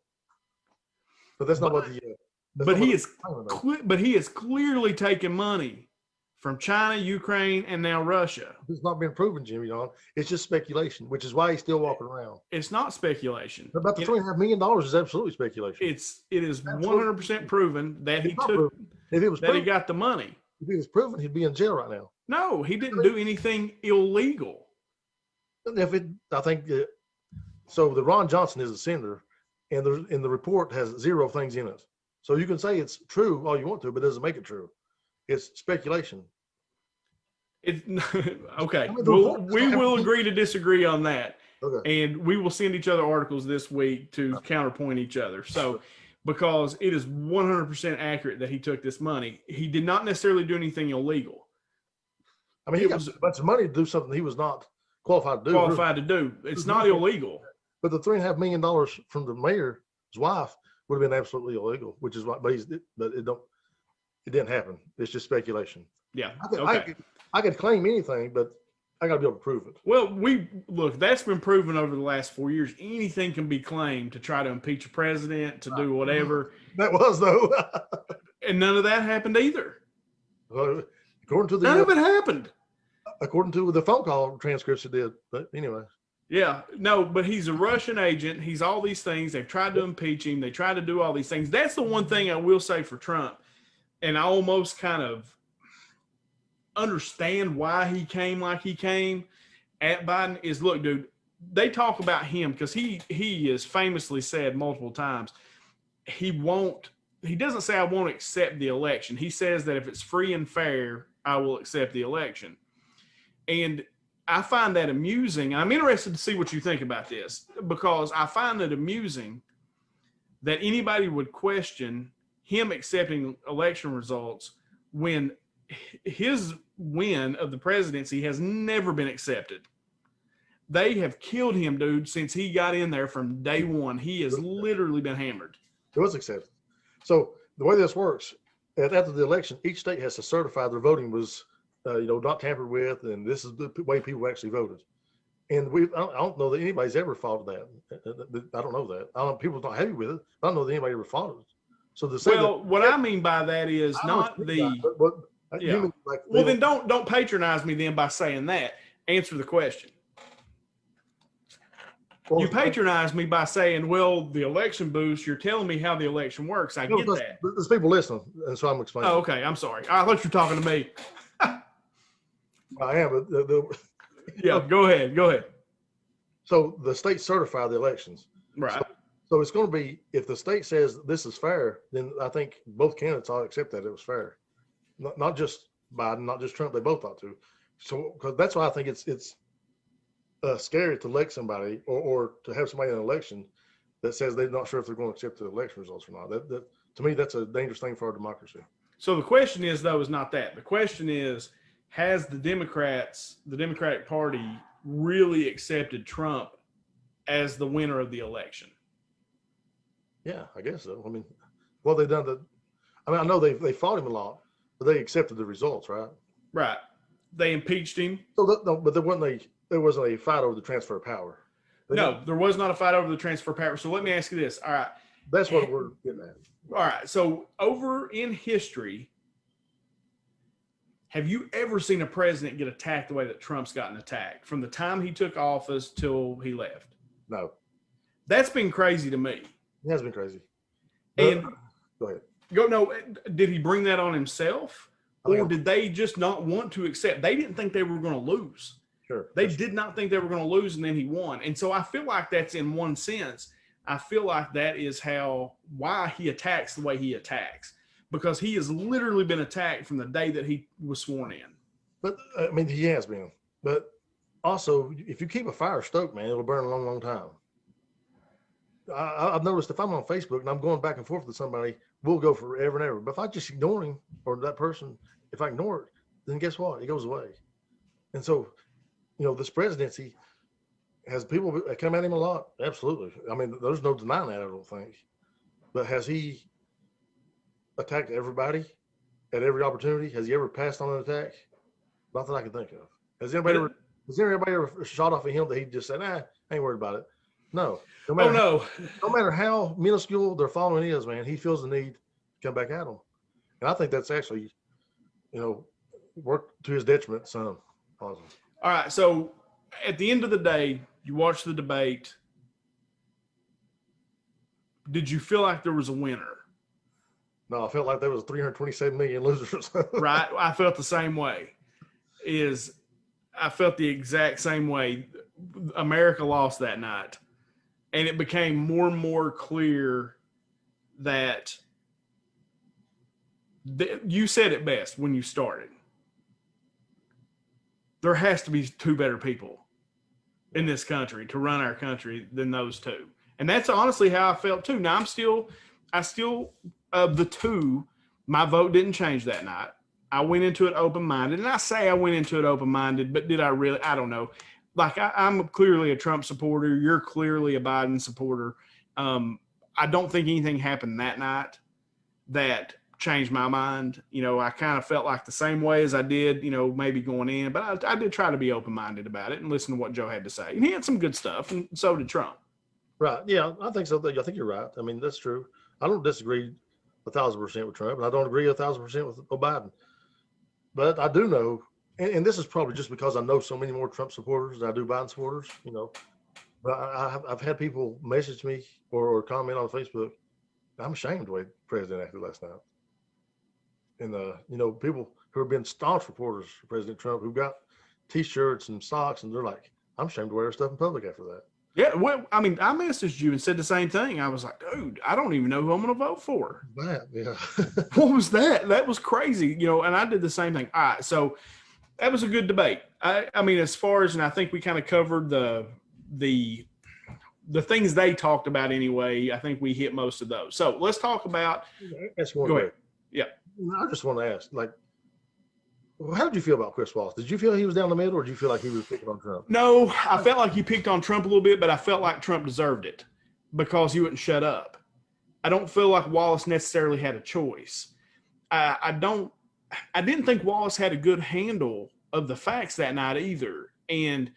but that's not what the. But he is clearly taking money from China, Ukraine, and now Russia. It's not been proven, Jimmy. It's just speculation, which is why he's still walking around. It's not speculation. About the $3.5 million is absolutely speculation. It is 100% proven that he took if it was proven, he got the money. If it was proven, he'd be in jail right now. No, he didn't do anything illegal. I think so. The Ron Johnson is a senator, and the report has 0 things in it. So you can say it's true all you want to, but it doesn't make it true. It's speculation. Okay. We will agree to disagree on that. Okay. And we will send each other articles this week to counterpoint each other. So, because it is 100% accurate that he took this money, he did not necessarily do anything illegal. I mean, he got a bunch of money to do something he was not qualified to do. It's not illegal. But the $3.5 million from the mayor's wife would have been absolutely illegal, which is what, but it didn't happen. It's just speculation. Yeah. I could claim anything, but I got to be able to prove it. Well, that's been proven over the last 4 years. Anything can be claimed to try to impeach a president, to do whatever. That was, though. And none of that happened either. Well, none of it happened. According to the phone call transcripts, it did. But anyway. Yeah, no, but he's a Russian agent. He's all these things. They've tried to impeach him. They tried to do all these things. That's the one thing I will say for Trump. And I almost kind of understand why he came like he came at Biden is, look, dude, they talk about him because he has famously said multiple times, he doesn't say I won't accept the election. He says that if it's free and fair, I will accept the election. And I find that amusing. I'm interested to see what you think about this because I find it amusing that anybody would question him accepting election results when his win of the presidency has never been accepted. They have killed him, dude, since he got in there from day one. He has literally been hammered. It was accepted. So the way this works, after the election, each state has to certify their voting was not tampered with, and this is the way people actually voted. And I don't know that anybody's ever followed that. I don't know that. People's not happy with it. I don't know that anybody ever followed it. So what I mean by that is not the. Well, then don't patronize me then by saying that. Answer the question. You patronize me by saying, well, the election boost, you're telling me how the election works. I get that. There's people listening, and so I'm explaining. Oh, okay. I'm sorry. I thought you were talking to me. I am. Yeah, go ahead. So the states certify the elections. Right. So it's going to be, if the state says this is fair, then I think both candidates ought to accept that it was fair. Not just Biden, not just Trump. They both ought to. So because that's why I think it's scary to elect somebody or to have somebody in an election that says they're not sure if they're going to accept the election results or not. That to me, that's a dangerous thing for our democracy. So the question is, though, is not that. The question is, has the Democratic Party really accepted Trump as the winner of the election? Yeah, I guess so. I mean, well, they've done I know they fought him a lot, but they accepted the results, right? Right. They impeached him. So, but there wasn't a fight over the transfer of power. There was not a fight over the transfer of power. So let me ask you this. All right. That's what we're getting at. All right. So over in history, have you ever seen a president get attacked the way that Trump's gotten attacked from the time he took office till he left? No. That's been crazy to me. It has been crazy. And go ahead. No, did he bring that on himself? Or did they just not want to accept? They didn't think they were going to lose. Sure. They did not think they were going to lose, and then he won. And so I feel like that's, in one sense, I feel like that is why he attacks the way he attacks. Because he has literally been attacked from the day that he was sworn in. But, I mean, he has been. But also, if you keep a fire stoked, man, it'll burn a long, long time. I've noticed if I'm on Facebook and I'm going back and forth with somebody, we'll go forever and ever. But if I just ignore him or that person, if I ignore it, then guess what? It goes away. And so, this presidency has people that come at him a lot. Absolutely. I mean, there's no denying that, I don't think. But has he attacked everybody at every opportunity? Has he ever passed on an attack? Not that I can think of. Has anybody ever shot off at him that he just said, I ain't worried about it? No. No matter how minuscule their following is, man, he feels the need to come back at them. And I think that's actually, worked to his detriment some. Awesome. All right. So at the end of the day, you watched the debate. Did you feel like there was a winner? No, I felt like there was 327 million losers. Right. I felt the same way. I felt the exact same way. America lost that night. And it became more and more clear that you said it best when you started. There has to be two better people in this country to run our country than those two. And that's honestly how I felt too. Now I still of the two, my vote didn't change that night. I went into it open-minded. And I say I went into it open-minded, but did I really? I don't know. Like I'm clearly a Trump supporter. You're clearly a Biden supporter. I don't think anything happened that night that changed my mind. I kind of felt like the same way as I did, maybe going in, but I did try to be open-minded about it and listen to what Joe had to say. And he had some good stuff, and so did Trump. Right. Yeah, I think so. I think you're right. I mean, that's true. I don't disagree 1,000% with Trump, and I don't agree 1,000% with Biden. But I do know, and this is probably just because I know so many more Trump supporters than I do Biden supporters, But I've had people message me or comment on Facebook. I'm ashamed the way the president acted last night. And, people who have been staunch supporters of President Trump who got T-shirts and socks, and they're like, I'm ashamed to wear stuff in public after that. Yeah, well, I mean, I messaged you and said the same thing. I was like, dude, I don't even know who I'm going to vote for. Yeah. What was that? That was crazy, and I did the same thing. All right, so that was a good debate. I mean, as far as, and I think we kind of covered the things they talked about anyway. I think we hit most of those. So let's talk about. Go ahead. Yeah. I just want to ask, how did you feel about Chris Wallace? Did you feel he was down the middle, or did you feel like he was picking on Trump? No, I felt like he picked on Trump a little bit, but I felt like Trump deserved it because he wouldn't shut up. I don't feel like Wallace necessarily had a choice. I didn't think Wallace had a good handle of the facts that night either. And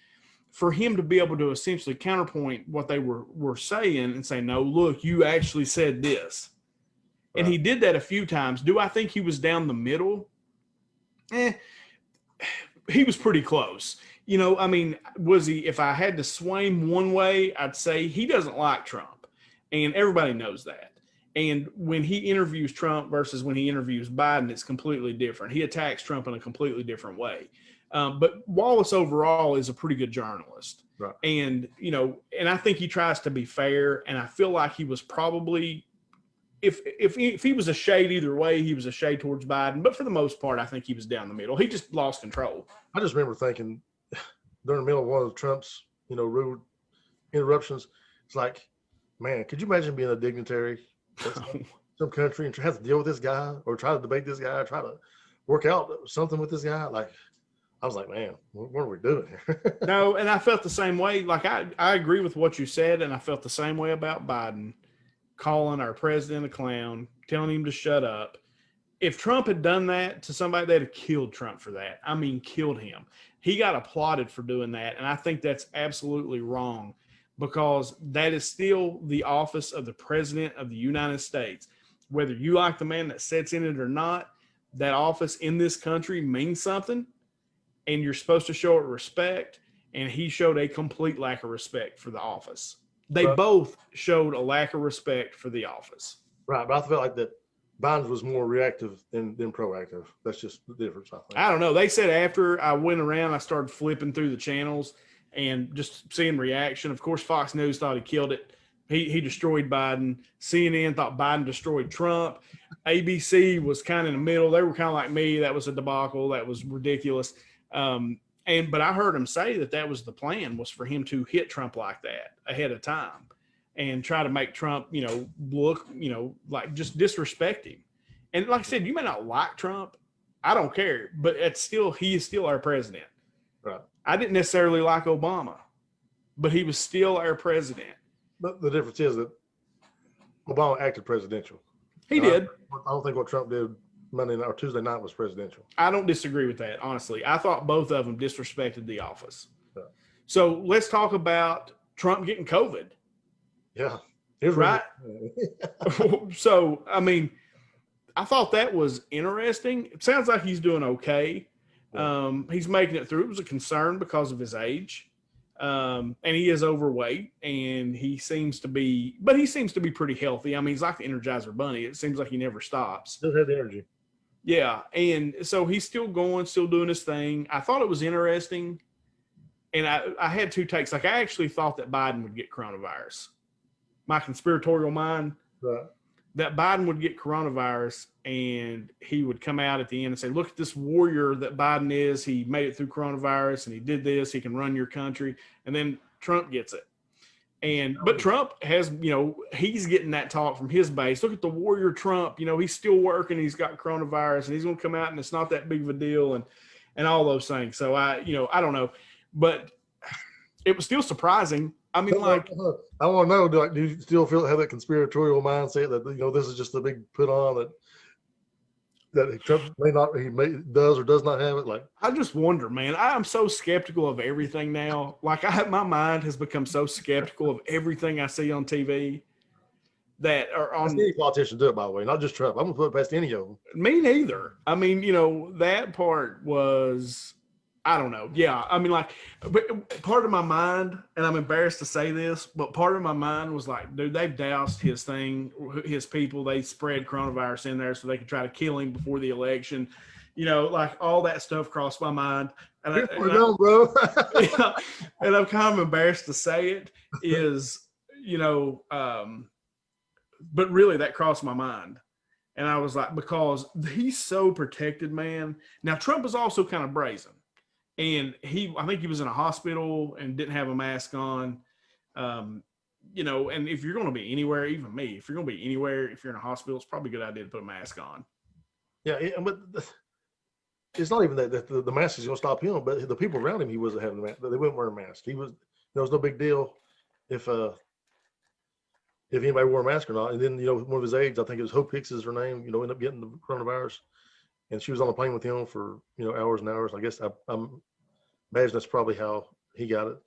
for him to be able to essentially counterpoint what they were saying and say, no, look, you actually said this. Right. And he did that a few times. Do I think he was down the middle? He was pretty close. I mean, was he, if I had to sway him one way, I'd say he doesn't like Trump. And everybody knows that. And when he interviews Trump versus when he interviews Biden, it's completely different. He attacks Trump in a completely different way. But Wallace overall is a pretty good journalist. Right. And, and I think he tries to be fair. And I feel like he was probably, if he was a shade either way, he was a shade towards Biden. But for the most part, I think he was down the middle. He just lost control. I just remember thinking during the middle of one of Trump's, rude interruptions, it's like, man, could you imagine being a dignitary in some country and have to deal with this guy or try to debate this guy, or try to work out something with this guy? Like, I was like, man, what are we doing here? No, and I felt the same way. Like, I agree with what you said, and I felt the same way about Biden calling our president a clown, telling him to shut up. If Trump had done that to somebody, they'd have killed Trump for that. I mean, killed him. He got applauded for doing that, and I think that's absolutely wrong because that is still the office of the president of the United States. Whether you like the man that sits in it or not, that office in this country means something, and you're supposed to show it respect, and he showed a complete lack of respect for the office. They both showed a lack of respect for the office. Right, but I felt like that Biden's was more reactive than proactive. That's just the difference, I think. I don't know. They said after I went around, I started flipping through the channels and just seeing reaction. Of course, Fox News thought he killed it. He destroyed Biden. CNN thought Biden destroyed Trump. ABC was kind of in the middle. They were kind of like me. That was a debacle. That was ridiculous. But I heard him say that was the plan, was for him to hit Trump like that ahead of time. and try to make Trump, look, like just disrespect him. And like I said, you may not like Trump. I don't care, but he is still our president. Right. I didn't necessarily like Obama, but he was still our president. But the difference is that Obama acted presidential. He did. I don't think what Trump did Monday night or Tuesday night was presidential. I don't disagree with that, honestly. I thought both of them disrespected the office. Yeah. So let's talk about Trump getting COVID. Yeah. Right. So, I mean, I thought that was interesting. It sounds like he's doing okay. Yeah. He's making it through. It was a concern because of his age. And he is overweight, and he seems to be pretty healthy. I mean, he's like the Energizer Bunny. It seems like he never stops. Still have the energy. Yeah. And so he's still going, still doing his thing. I thought it was interesting. And I had two takes. Like, I actually thought that Biden would get coronavirus. My conspiratorial mind, right, that Biden would get coronavirus, and he would come out at the end and say, look at this warrior that Biden is. He made it through coronavirus, and he did this. He can run your country. And then Trump gets it. But Trump has, he's getting that talk from his base. Look at the warrior Trump. He's still working. He's got coronavirus, and he's going to come out, and it's not that big of a deal, and all those things. So I don't know. But it was still surprising. I mean, like, I want to know, do you still have that conspiratorial mindset that, this is just a big put on that Trump does or does not have it? Like, I just wonder, man. I'm so skeptical of everything now. Like, my mind has become so skeptical of everything I see on TV that are on. Any politician do it, by the way, not just Trump. I'm gonna put it past any of them. Me neither. I mean, that part was, I don't know. Yeah. I mean, like, part of my mind, and I'm embarrassed to say this, but part of my mind was like, dude, they've doused his thing, his people. They spread coronavirus in there so they could try to kill him before the election. Like, all that stuff crossed my mind. And bro. Yeah, and I'm kind of embarrassed to say it is, but really that crossed my mind. And I was like, because he's so protected, man. Now, Trump is also kind of brazen. And I think he was in a hospital and didn't have a mask on, and if you're going to be anywhere, even me, if you're going to be anywhere, if you're in a hospital, it's probably a good idea to put a mask on. Yeah, but it's not even that the mask is going to stop him, but the people around him, he wasn't having a mask. They wouldn't wear a mask. It was no big deal if anybody wore a mask or not. And then, one of his aides, I think it was Hope Hicks is her name, ended up getting the coronavirus. And she was on the plane with him for, hours and hours. I guess I'm imagine that's probably how he got it.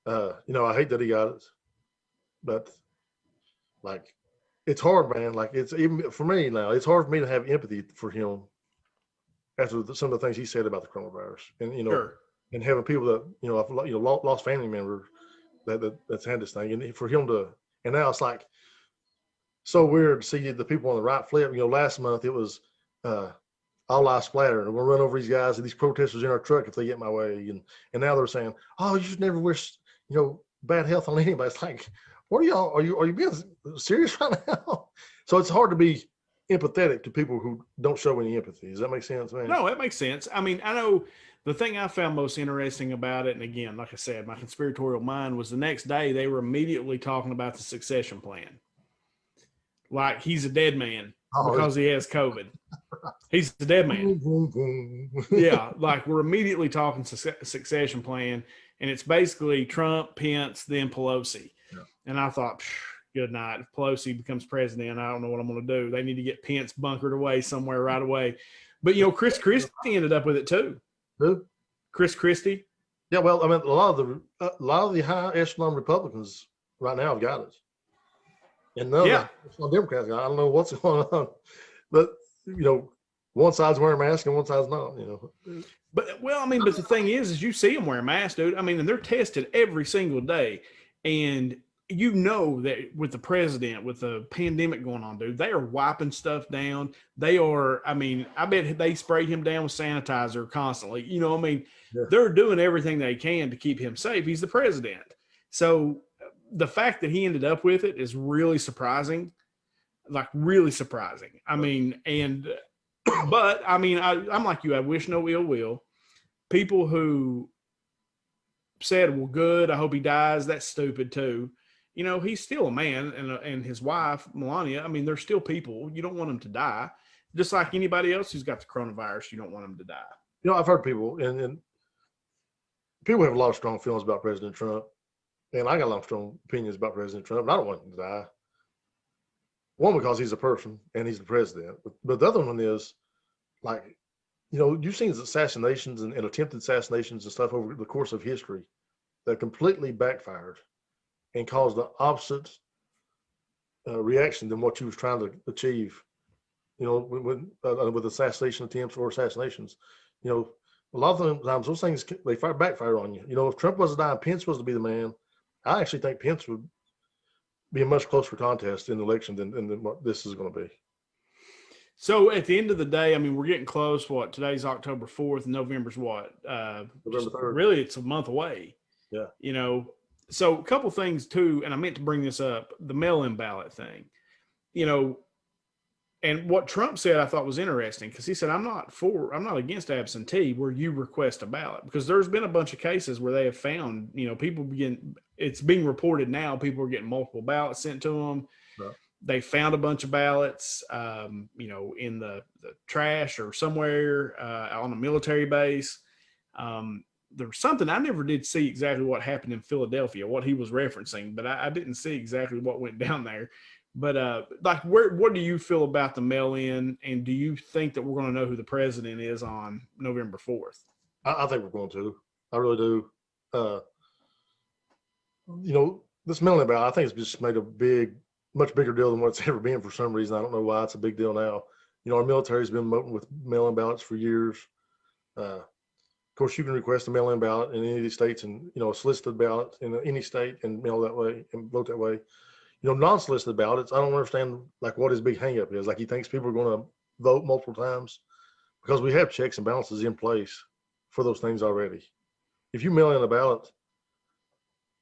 I hate that he got it, but like, it's hard, man. Like, it's even for me now, it's hard for me to have empathy for him after some of the things he said about the coronavirus. And, Sure. And having people that, I've lost family members that's had this thing. And for him to, and now it's like so weird to see the people on the right flip. Last month it was, all lives splatter, and we'll run over these guys and these protesters in our truck if they get my way. And now they're saying, oh, you should never wish, bad health on anybody. It's like, what are y'all? Are you being serious right now? So it's hard to be empathetic to people who don't show any empathy. Does that make sense, man? No, it makes sense. I mean, I know the thing I found most interesting about it, and again, like I said, my conspiratorial mind was the next day they were immediately talking about the succession plan. Like, he's a dead man because he has COVID. He's the dead man. Yeah, like, we're immediately talking succession plan, and it's basically Trump, Pence, then Pelosi. Yeah. And I thought, good night. If Pelosi becomes president, I don't know what I'm going to do. They need to get Pence bunkered away somewhere right away. But, Chris Christie ended up with it too. Who? Chris Christie. Yeah, well, I mean, a lot of the high echelon Republicans right now have got it. And none of the Democrats, I don't know what's going on. But, one side's wearing a mask and one side's not, But, but the thing is you see them wearing masks, dude. I mean, and they're tested every single day. And that with the president, with the pandemic going on, dude, they are wiping stuff down. They are, I bet they spray him down with sanitizer constantly. Yeah. They're doing everything they can to keep him safe. He's the president. So the fact that he ended up with it is really surprising, like really surprising. But I'm like you, I wish no ill will. People who said, well, good, I hope he dies, that's stupid too. he's still a man, and his wife, Melania, I mean, they're still people. You don't want them to die. Just like anybody else who's got the coronavirus, you don't want them to die. I've heard people, and people have a lot of strong feelings about President Trump, and I got a lot of strong opinions about President Trump, and I don't want him to die. One, because he's a person and he's the president. But the other one is, like, you've seen assassinations and attempted assassinations and stuff over the course of history that completely backfired and caused the opposite reaction than what you was trying to achieve. With assassination attempts or assassinations, a lot of times those things they backfire on you. If Trump was to die and Pence was to be the man, I actually think Pence would be a much closer contest in the election than what this is going to be. So at the end of the day, I mean, we're getting close. What, today's October 4th, November's what? November 3rd. Really, it's a month away. Yeah. So a couple things too, and I meant to bring this up, the mail-in ballot thing. And what Trump said I thought was interesting, because he said, I'm not against absentee where you request a ballot, because there's been a bunch of cases where they have found, it's being reported now, people are getting multiple ballots sent to them. Right. They found a bunch of ballots, in the trash or somewhere on a military base. There was something I never did see exactly what happened in Philadelphia, what he was referencing, but I didn't see exactly what went down there. But what do you feel about the mail-in, and do you think that we're going to know who the president is on November 4th? I think we're going to. I really do. This mail-in ballot, I think it's just made much bigger deal than what it's ever been for some reason. I don't know why it's a big deal now. Our military's been voting with mail-in ballots for years. Of course, you can request a mail-in ballot in any of these states, and a solicited ballot in any state, and mail that way and vote that way. Non-solicited ballots, I don't understand what his big hang-up is. He thinks people are going to vote multiple times, because we have checks and balances in place for those things already. If you mail in a ballot,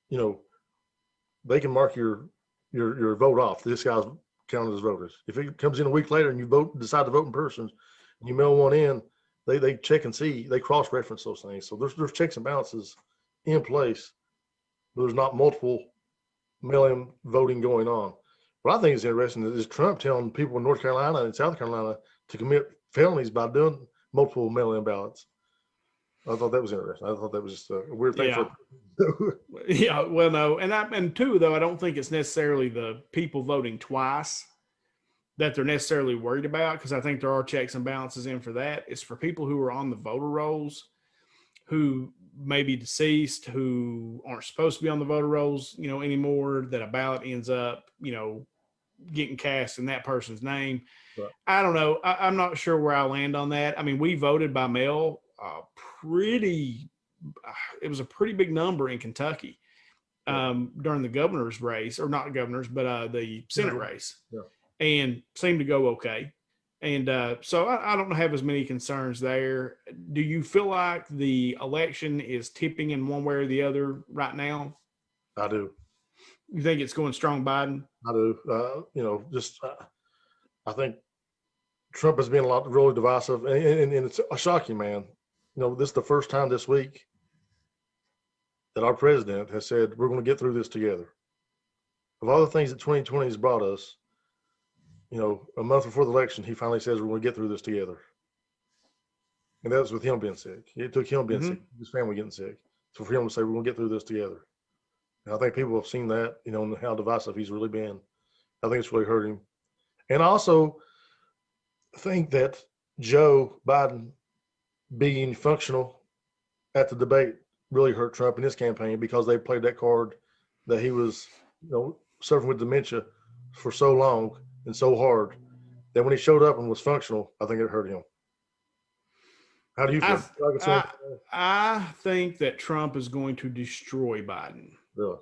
they can mark your vote off. This guy's counted as voted. If it comes in a week later and you decide to vote in person, and you mail one in, they check and see, they cross-reference those things. So there's checks and balances in place, but there's not multiple mail-in voting going on. What I think is interesting is Trump telling people in North Carolina and South Carolina to commit felonies by doing multiple mail-in ballots. I thought that was interesting. I thought that was just a weird thing. Yeah, well, no, and two, though, I don't think it's necessarily the people voting twice that they're necessarily worried about, because I think there are checks and balances in for that. It's for people who are on the voter rolls, who may be deceased, who aren't supposed to be on the voter rolls, anymore, that a ballot ends up, getting cast in that person's name. Right. I don't know. I'm not sure where I land on that. I mean, we voted by mail it was a pretty big number in Kentucky during the governor's race, or not governor's, but the Senate race, and seemed to go okay. And so I don't have as many concerns there. Do you feel like the election is tipping in one way or the other right now? I do. You think it's going strong Biden? I do. I think Trump has been really divisive, and it's shocking, man. This is the first time this week that our president has said we're going to get through this together. Of all the things that 2020 has brought us, a month before the election, he finally says we're going to get through this together. And that was with him being sick. It took him being sick, his family getting sick. So for him to say we're going to get through this together. And I think people have seen that, and how divisive he's really been. I think it's really hurt him. And I also think that Joe Biden being functional at the debate really hurt Trump in his campaign, because they played that card that he was, suffering with dementia for so long and so hard that when he showed up and was functional, I think it hurt him. How do you feel? I think that Trump is going to destroy Biden. Really?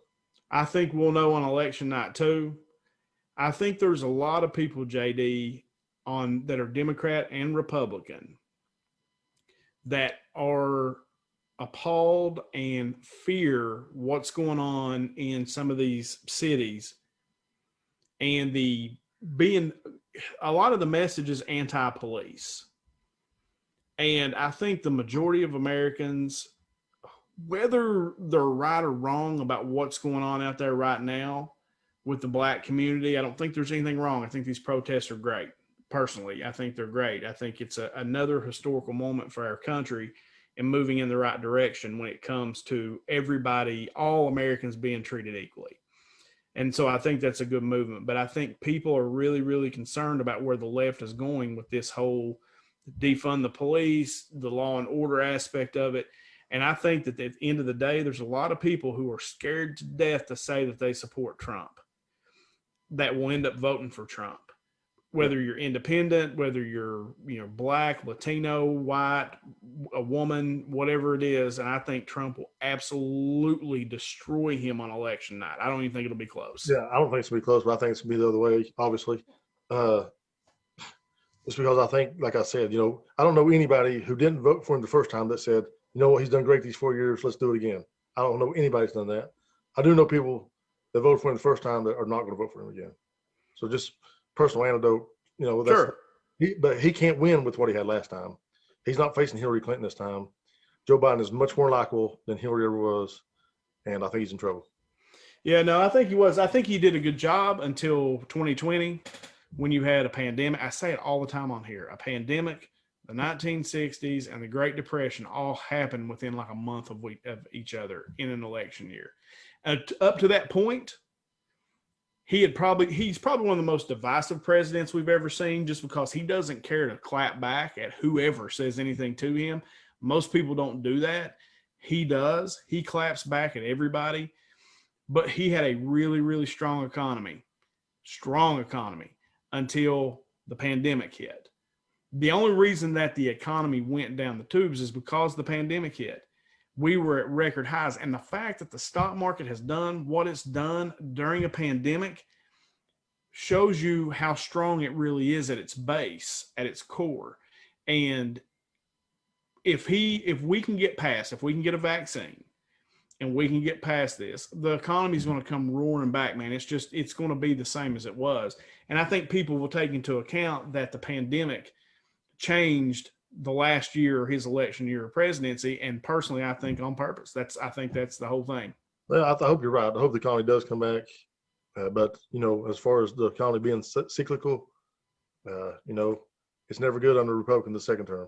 I think we'll know on election night too. I think there's a lot of people, JD, that are Democrat and Republican, that are appalled and fear what's going on in some of these cities, and a lot of the message is anti-police. And I think the majority of Americans, whether they're right or wrong about what's going on out there right now, with the black community. I don't think there's anything wrong. I think these protests are great. Personally, I think they're great. I think it's another historical moment for our country and moving in the right direction when it comes to everybody, all Americans being treated equally. And so I think that's a good movement. But I think people are really, really concerned about where the left is going with this whole defund the police, the law and order aspect of it. And I think that at the end of the day, there's a lot of people who are scared to death to say that they support Trump that will end up voting for Trump. Whether you're independent, whether you're black, Latino, white, a woman, whatever it is, and I think Trump will absolutely destroy him on election night. I don't even think it'll be close. Yeah, I don't think it's gonna be close, but I think it's gonna be the other way. Obviously, just because I think, like I said, I don't know anybody who didn't vote for him the first time that said, you know what, he's done great these 4 years. Let's do it again. I don't know anybody's done that. I do know people that voted for him the first time that are not going to vote for him again. So just personal anecdote, that's, Sure. But he can't win with what he had last time. He's not facing Hillary Clinton this time. Joe Biden is much more likable than Hillary ever was, and I think he's in trouble. Yeah, no, I think he was. I think he did a good job until 2020 when you had a pandemic. I say it all the time on here. A pandemic, the 1960s, and the Great Depression all happened within like a month of each other in an election year. Up to that point, he's probably one of the most divisive presidents we've ever seen, just because he doesn't care to clap back at whoever says anything to him. Most people don't do that. He does. He claps back at everybody. But he had a really, really strong economy until the pandemic hit. The only reason that the economy went down the tubes is because the pandemic hit. We were at record highs. And the fact that the stock market has done what it's done during a pandemic shows you how strong it really is at its base, at its core. And if we can get a vaccine and we can get past this, the economy is going to come roaring back, man. It's going to be the same as it was. And I think people will take into account that the pandemic changed the last year, his election year of presidency. And personally, I think on purpose. I think that's the whole thing. Well, I hope you're right. I hope the economy does come back. But, as far as the economy being cyclical, it's never good under Republican the second term.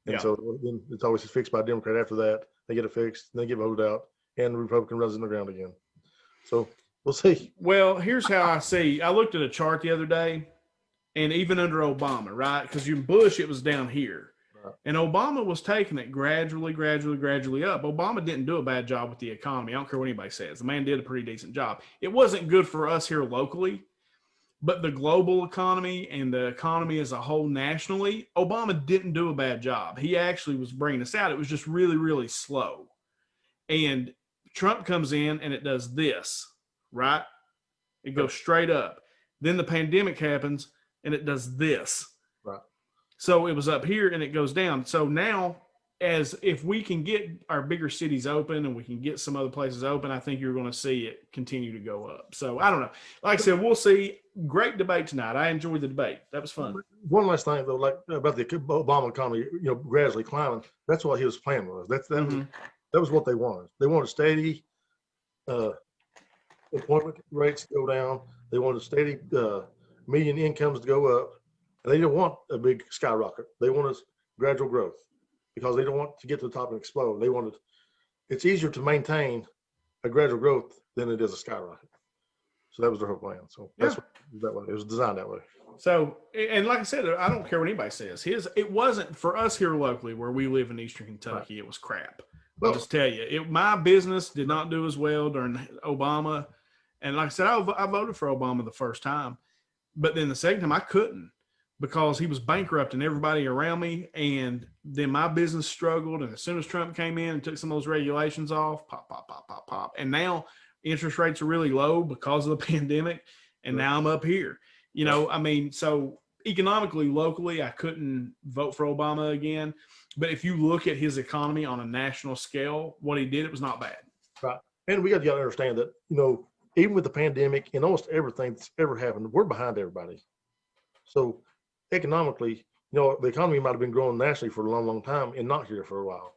And so then it's always fixed by a Democrat after that. They get it fixed, then they get voted out, and the Republican runs in the ground again. So we'll see. Well, here's how I see. I looked at a chart the other day, and even under Obama, right? Because in Bush, it was down here. Right. And Obama was taking it gradually up. Obama didn't do a bad job with the economy. I don't care what anybody says. The man did a pretty decent job. It wasn't good for us here locally, but the global economy and the economy as a whole nationally, Obama didn't do a bad job. He actually was bringing us out. It was just really, really slow. And Trump comes in and it does this, right? It goes straight up. Then the pandemic happens and it does this. Right. So it was up here and it goes down. So now, if we can get our bigger cities open and we can get some other places open, I think you're going to see it continue to go up. So I don't know. Like I said, we'll see. Great debate tonight. I enjoyed the debate. That was fun. One last thing though, like about the Obama economy, gradually climbing. That's what his plan was. That was what they wanted. They wanted steady employment rates to go down. They wanted steady median incomes to go up. And they didn't want a big skyrocket. They wanted gradual growth because they don't want to get to the top and explode. It's easier to maintain a gradual growth than it is a skyrocket. So that was their whole plan. So that's that way. It was designed that way. So, and like I said, I don't care what anybody says. It wasn't for us here locally where we live in Eastern Kentucky. Right. It was crap. I'll just tell you, my business did not do as well during Obama. And like I said, I voted for Obama the first time, but then the second time I couldn't because he was bankrupting everybody around me. And then my business struggled. And as soon as Trump came in and took some of those regulations off, pop. And now interest rates are really low because of the pandemic. And now I'm up here, so economically, locally, I couldn't vote for Obama again. But if you look at his economy on a national scale, what he did, it was not bad. Right. And we got to understand that, even with the pandemic and almost everything that's ever happened, we're behind everybody. So economically, the economy might have been growing nationally for a long, long time and not here for a while.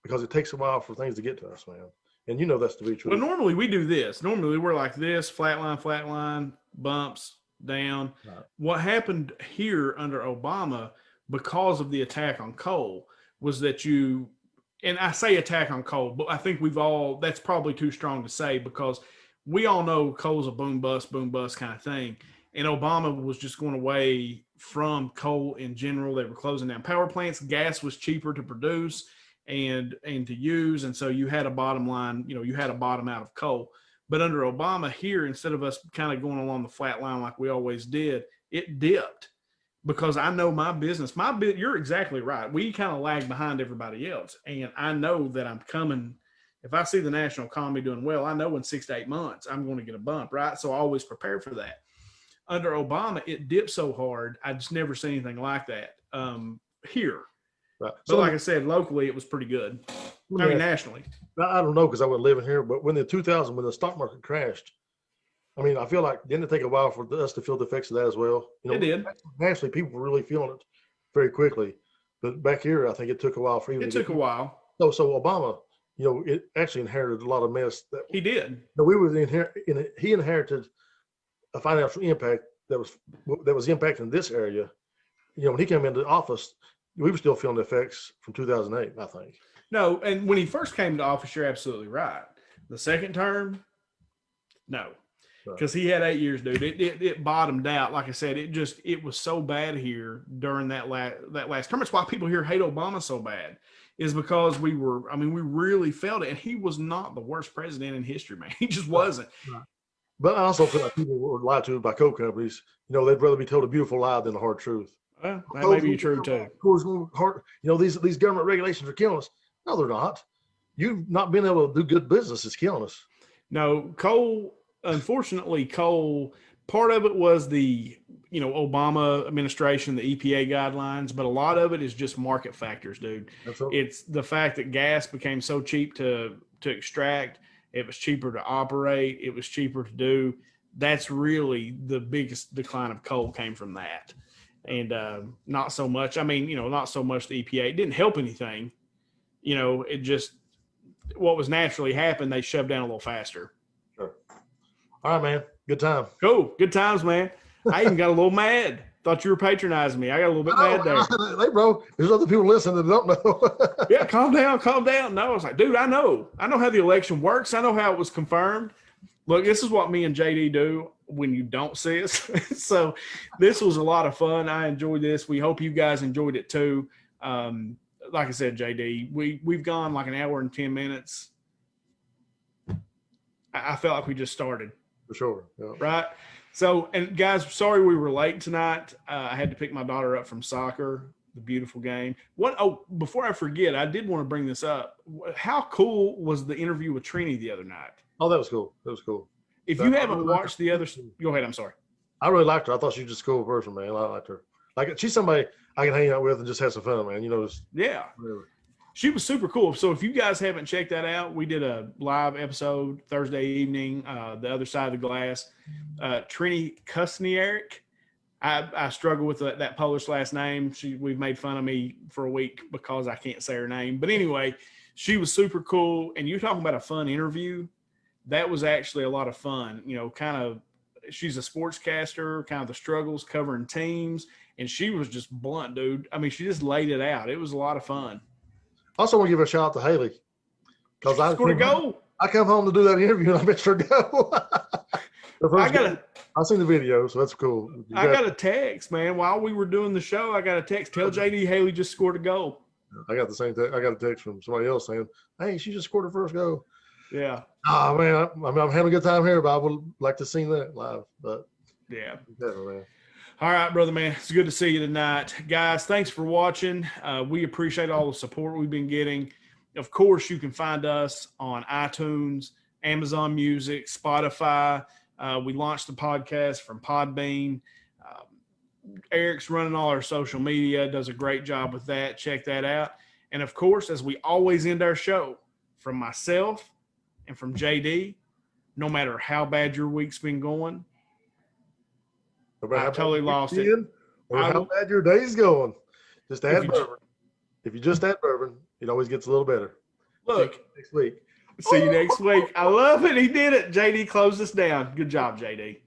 because it takes a while for things to get to us, man. And you know that's to be true. Well, normally we do this. Normally we're like this, flat line, bumps, down. Right. What happened here under Obama because of the attack on coal was that and I say attack on coal, but I think that's probably too strong to say because we all know coal's a boom bust kind of thing. And Obama was just going away from coal in general. They were closing down power plants. Gas was cheaper to produce and to use. And so you had a bottom line, you had a bottom out of coal. But under Obama here, instead of us kind of going along the flat line like we always did, it dipped because I know my business, you're exactly right. We kind of lag behind everybody else. And I know that I'm coming. If I see the national economy doing well, I know in 6 to 8 months, I'm going to get a bump, right? So I always prepare for that. Under Obama, it dipped so hard. I just never seen anything like that here. Right. So like I said, locally, it was pretty good. I mean, nationally. I don't know because I wasn't living here, but when the stock market crashed, I mean, I feel like didn't it take a while for us to feel the effects of that as well? It did. Nationally, people were really feeling it very quickly, but back here, I think it took a while for even. It took a while. So Obama, it actually inherited a lot of mess. He did. He inherited a financial impact that was impacting this area. When he came into office, we were still feeling the effects from 2008, I think. No, and when he first came to office, you're absolutely right. The second term, no, because he had 8 years, dude. It bottomed out. Like I said, it was so bad here during that last term. It's why people here hate Obama so bad, is because we really felt it. And he was not the worst president in history, man. He just wasn't. Right. But I also feel like people were lied to by coal companies. They'd rather be told a beautiful lie than the hard truth. Well, that may be true too. These government regulations are killing us. No, they're not. You've not been able to do good business is killing us. No, unfortunately, part of it was the, Obama administration, the EPA guidelines, but a lot of it is just market factors, dude. Absolutely. It's the fact that gas became so cheap to extract. It was cheaper to operate. It was cheaper to do. That's really the biggest decline of coal came from that. And not so much. Not so much the EPA. It didn't help anything. It just, what was naturally happened, they shoved down a little faster. Sure. All right, man. Good time. Cool. Good times, man. I even got a little mad. Thought you were patronizing me. I got a little bit mad there. Hey, bro, there's other people listening that don't know. Yeah, calm down. No, I was like, dude, I know how the election works. I know how it was confirmed. Look, this is what me and JD do when you don't see us. So this was a lot of fun. I enjoyed this. We hope you guys enjoyed it too. Like I said, JD, we've gone like an hour and 10 minutes. I felt like we just started. For sure. Yeah. Right. So, and guys, sorry we were late tonight. I had to pick my daughter up from soccer, the beautiful game. Before I forget, I did want to bring this up. How cool was the interview with Trenni the other night? Oh, that was cool. If you haven't watched the other, go ahead. I'm sorry. I really liked her. I thought she was just a cool person, man. I liked her. Like, she's somebody I can hang out with and just have some fun, man. Yeah. Whatever. She was super cool. So if you guys haven't checked that out, we did a live episode Thursday evening, the other side of the glass. Trenni Kusniereck. I struggle with that Polish last name. We've made fun of me for a week because I can't say her name. But anyway, she was super cool. And you're talking about a fun interview. That was actually a lot of fun. She's a sportscaster, kind of the struggles, covering teams. And she was just blunt, dude. She just laid it out. It was a lot of fun. Also want to give a shout out to Haley. Because I scored a goal. I come home to do that interview and I missed her goal. I've seen the video, so that's cool. I got a text, man. While we were doing the show, I got a text. Tell JD Haley just scored a goal. I got the same thing. I got a text from somebody else saying, hey, she just scored her first goal. Yeah. Oh, man. I'm having a good time here, but I would like to see that live. But yeah. Man. All right, brother, man. It's good to see you tonight. Guys, thanks for watching. We appreciate all the support we've been getting. Of course, you can find us on iTunes, Amazon Music, Spotify. We launched the podcast from Podbean. Eric's running all our social media, does a great job with that. Check that out. And, of course, as we always end our show, from myself and from JD, no matter how bad your week's been going, I totally lost it. Or how bad your day's going. Just add bourbon. If you just add bourbon, it always gets a little better. Look, next week. see you next week. I love it. He did it. JD closed us down. Good job, JD.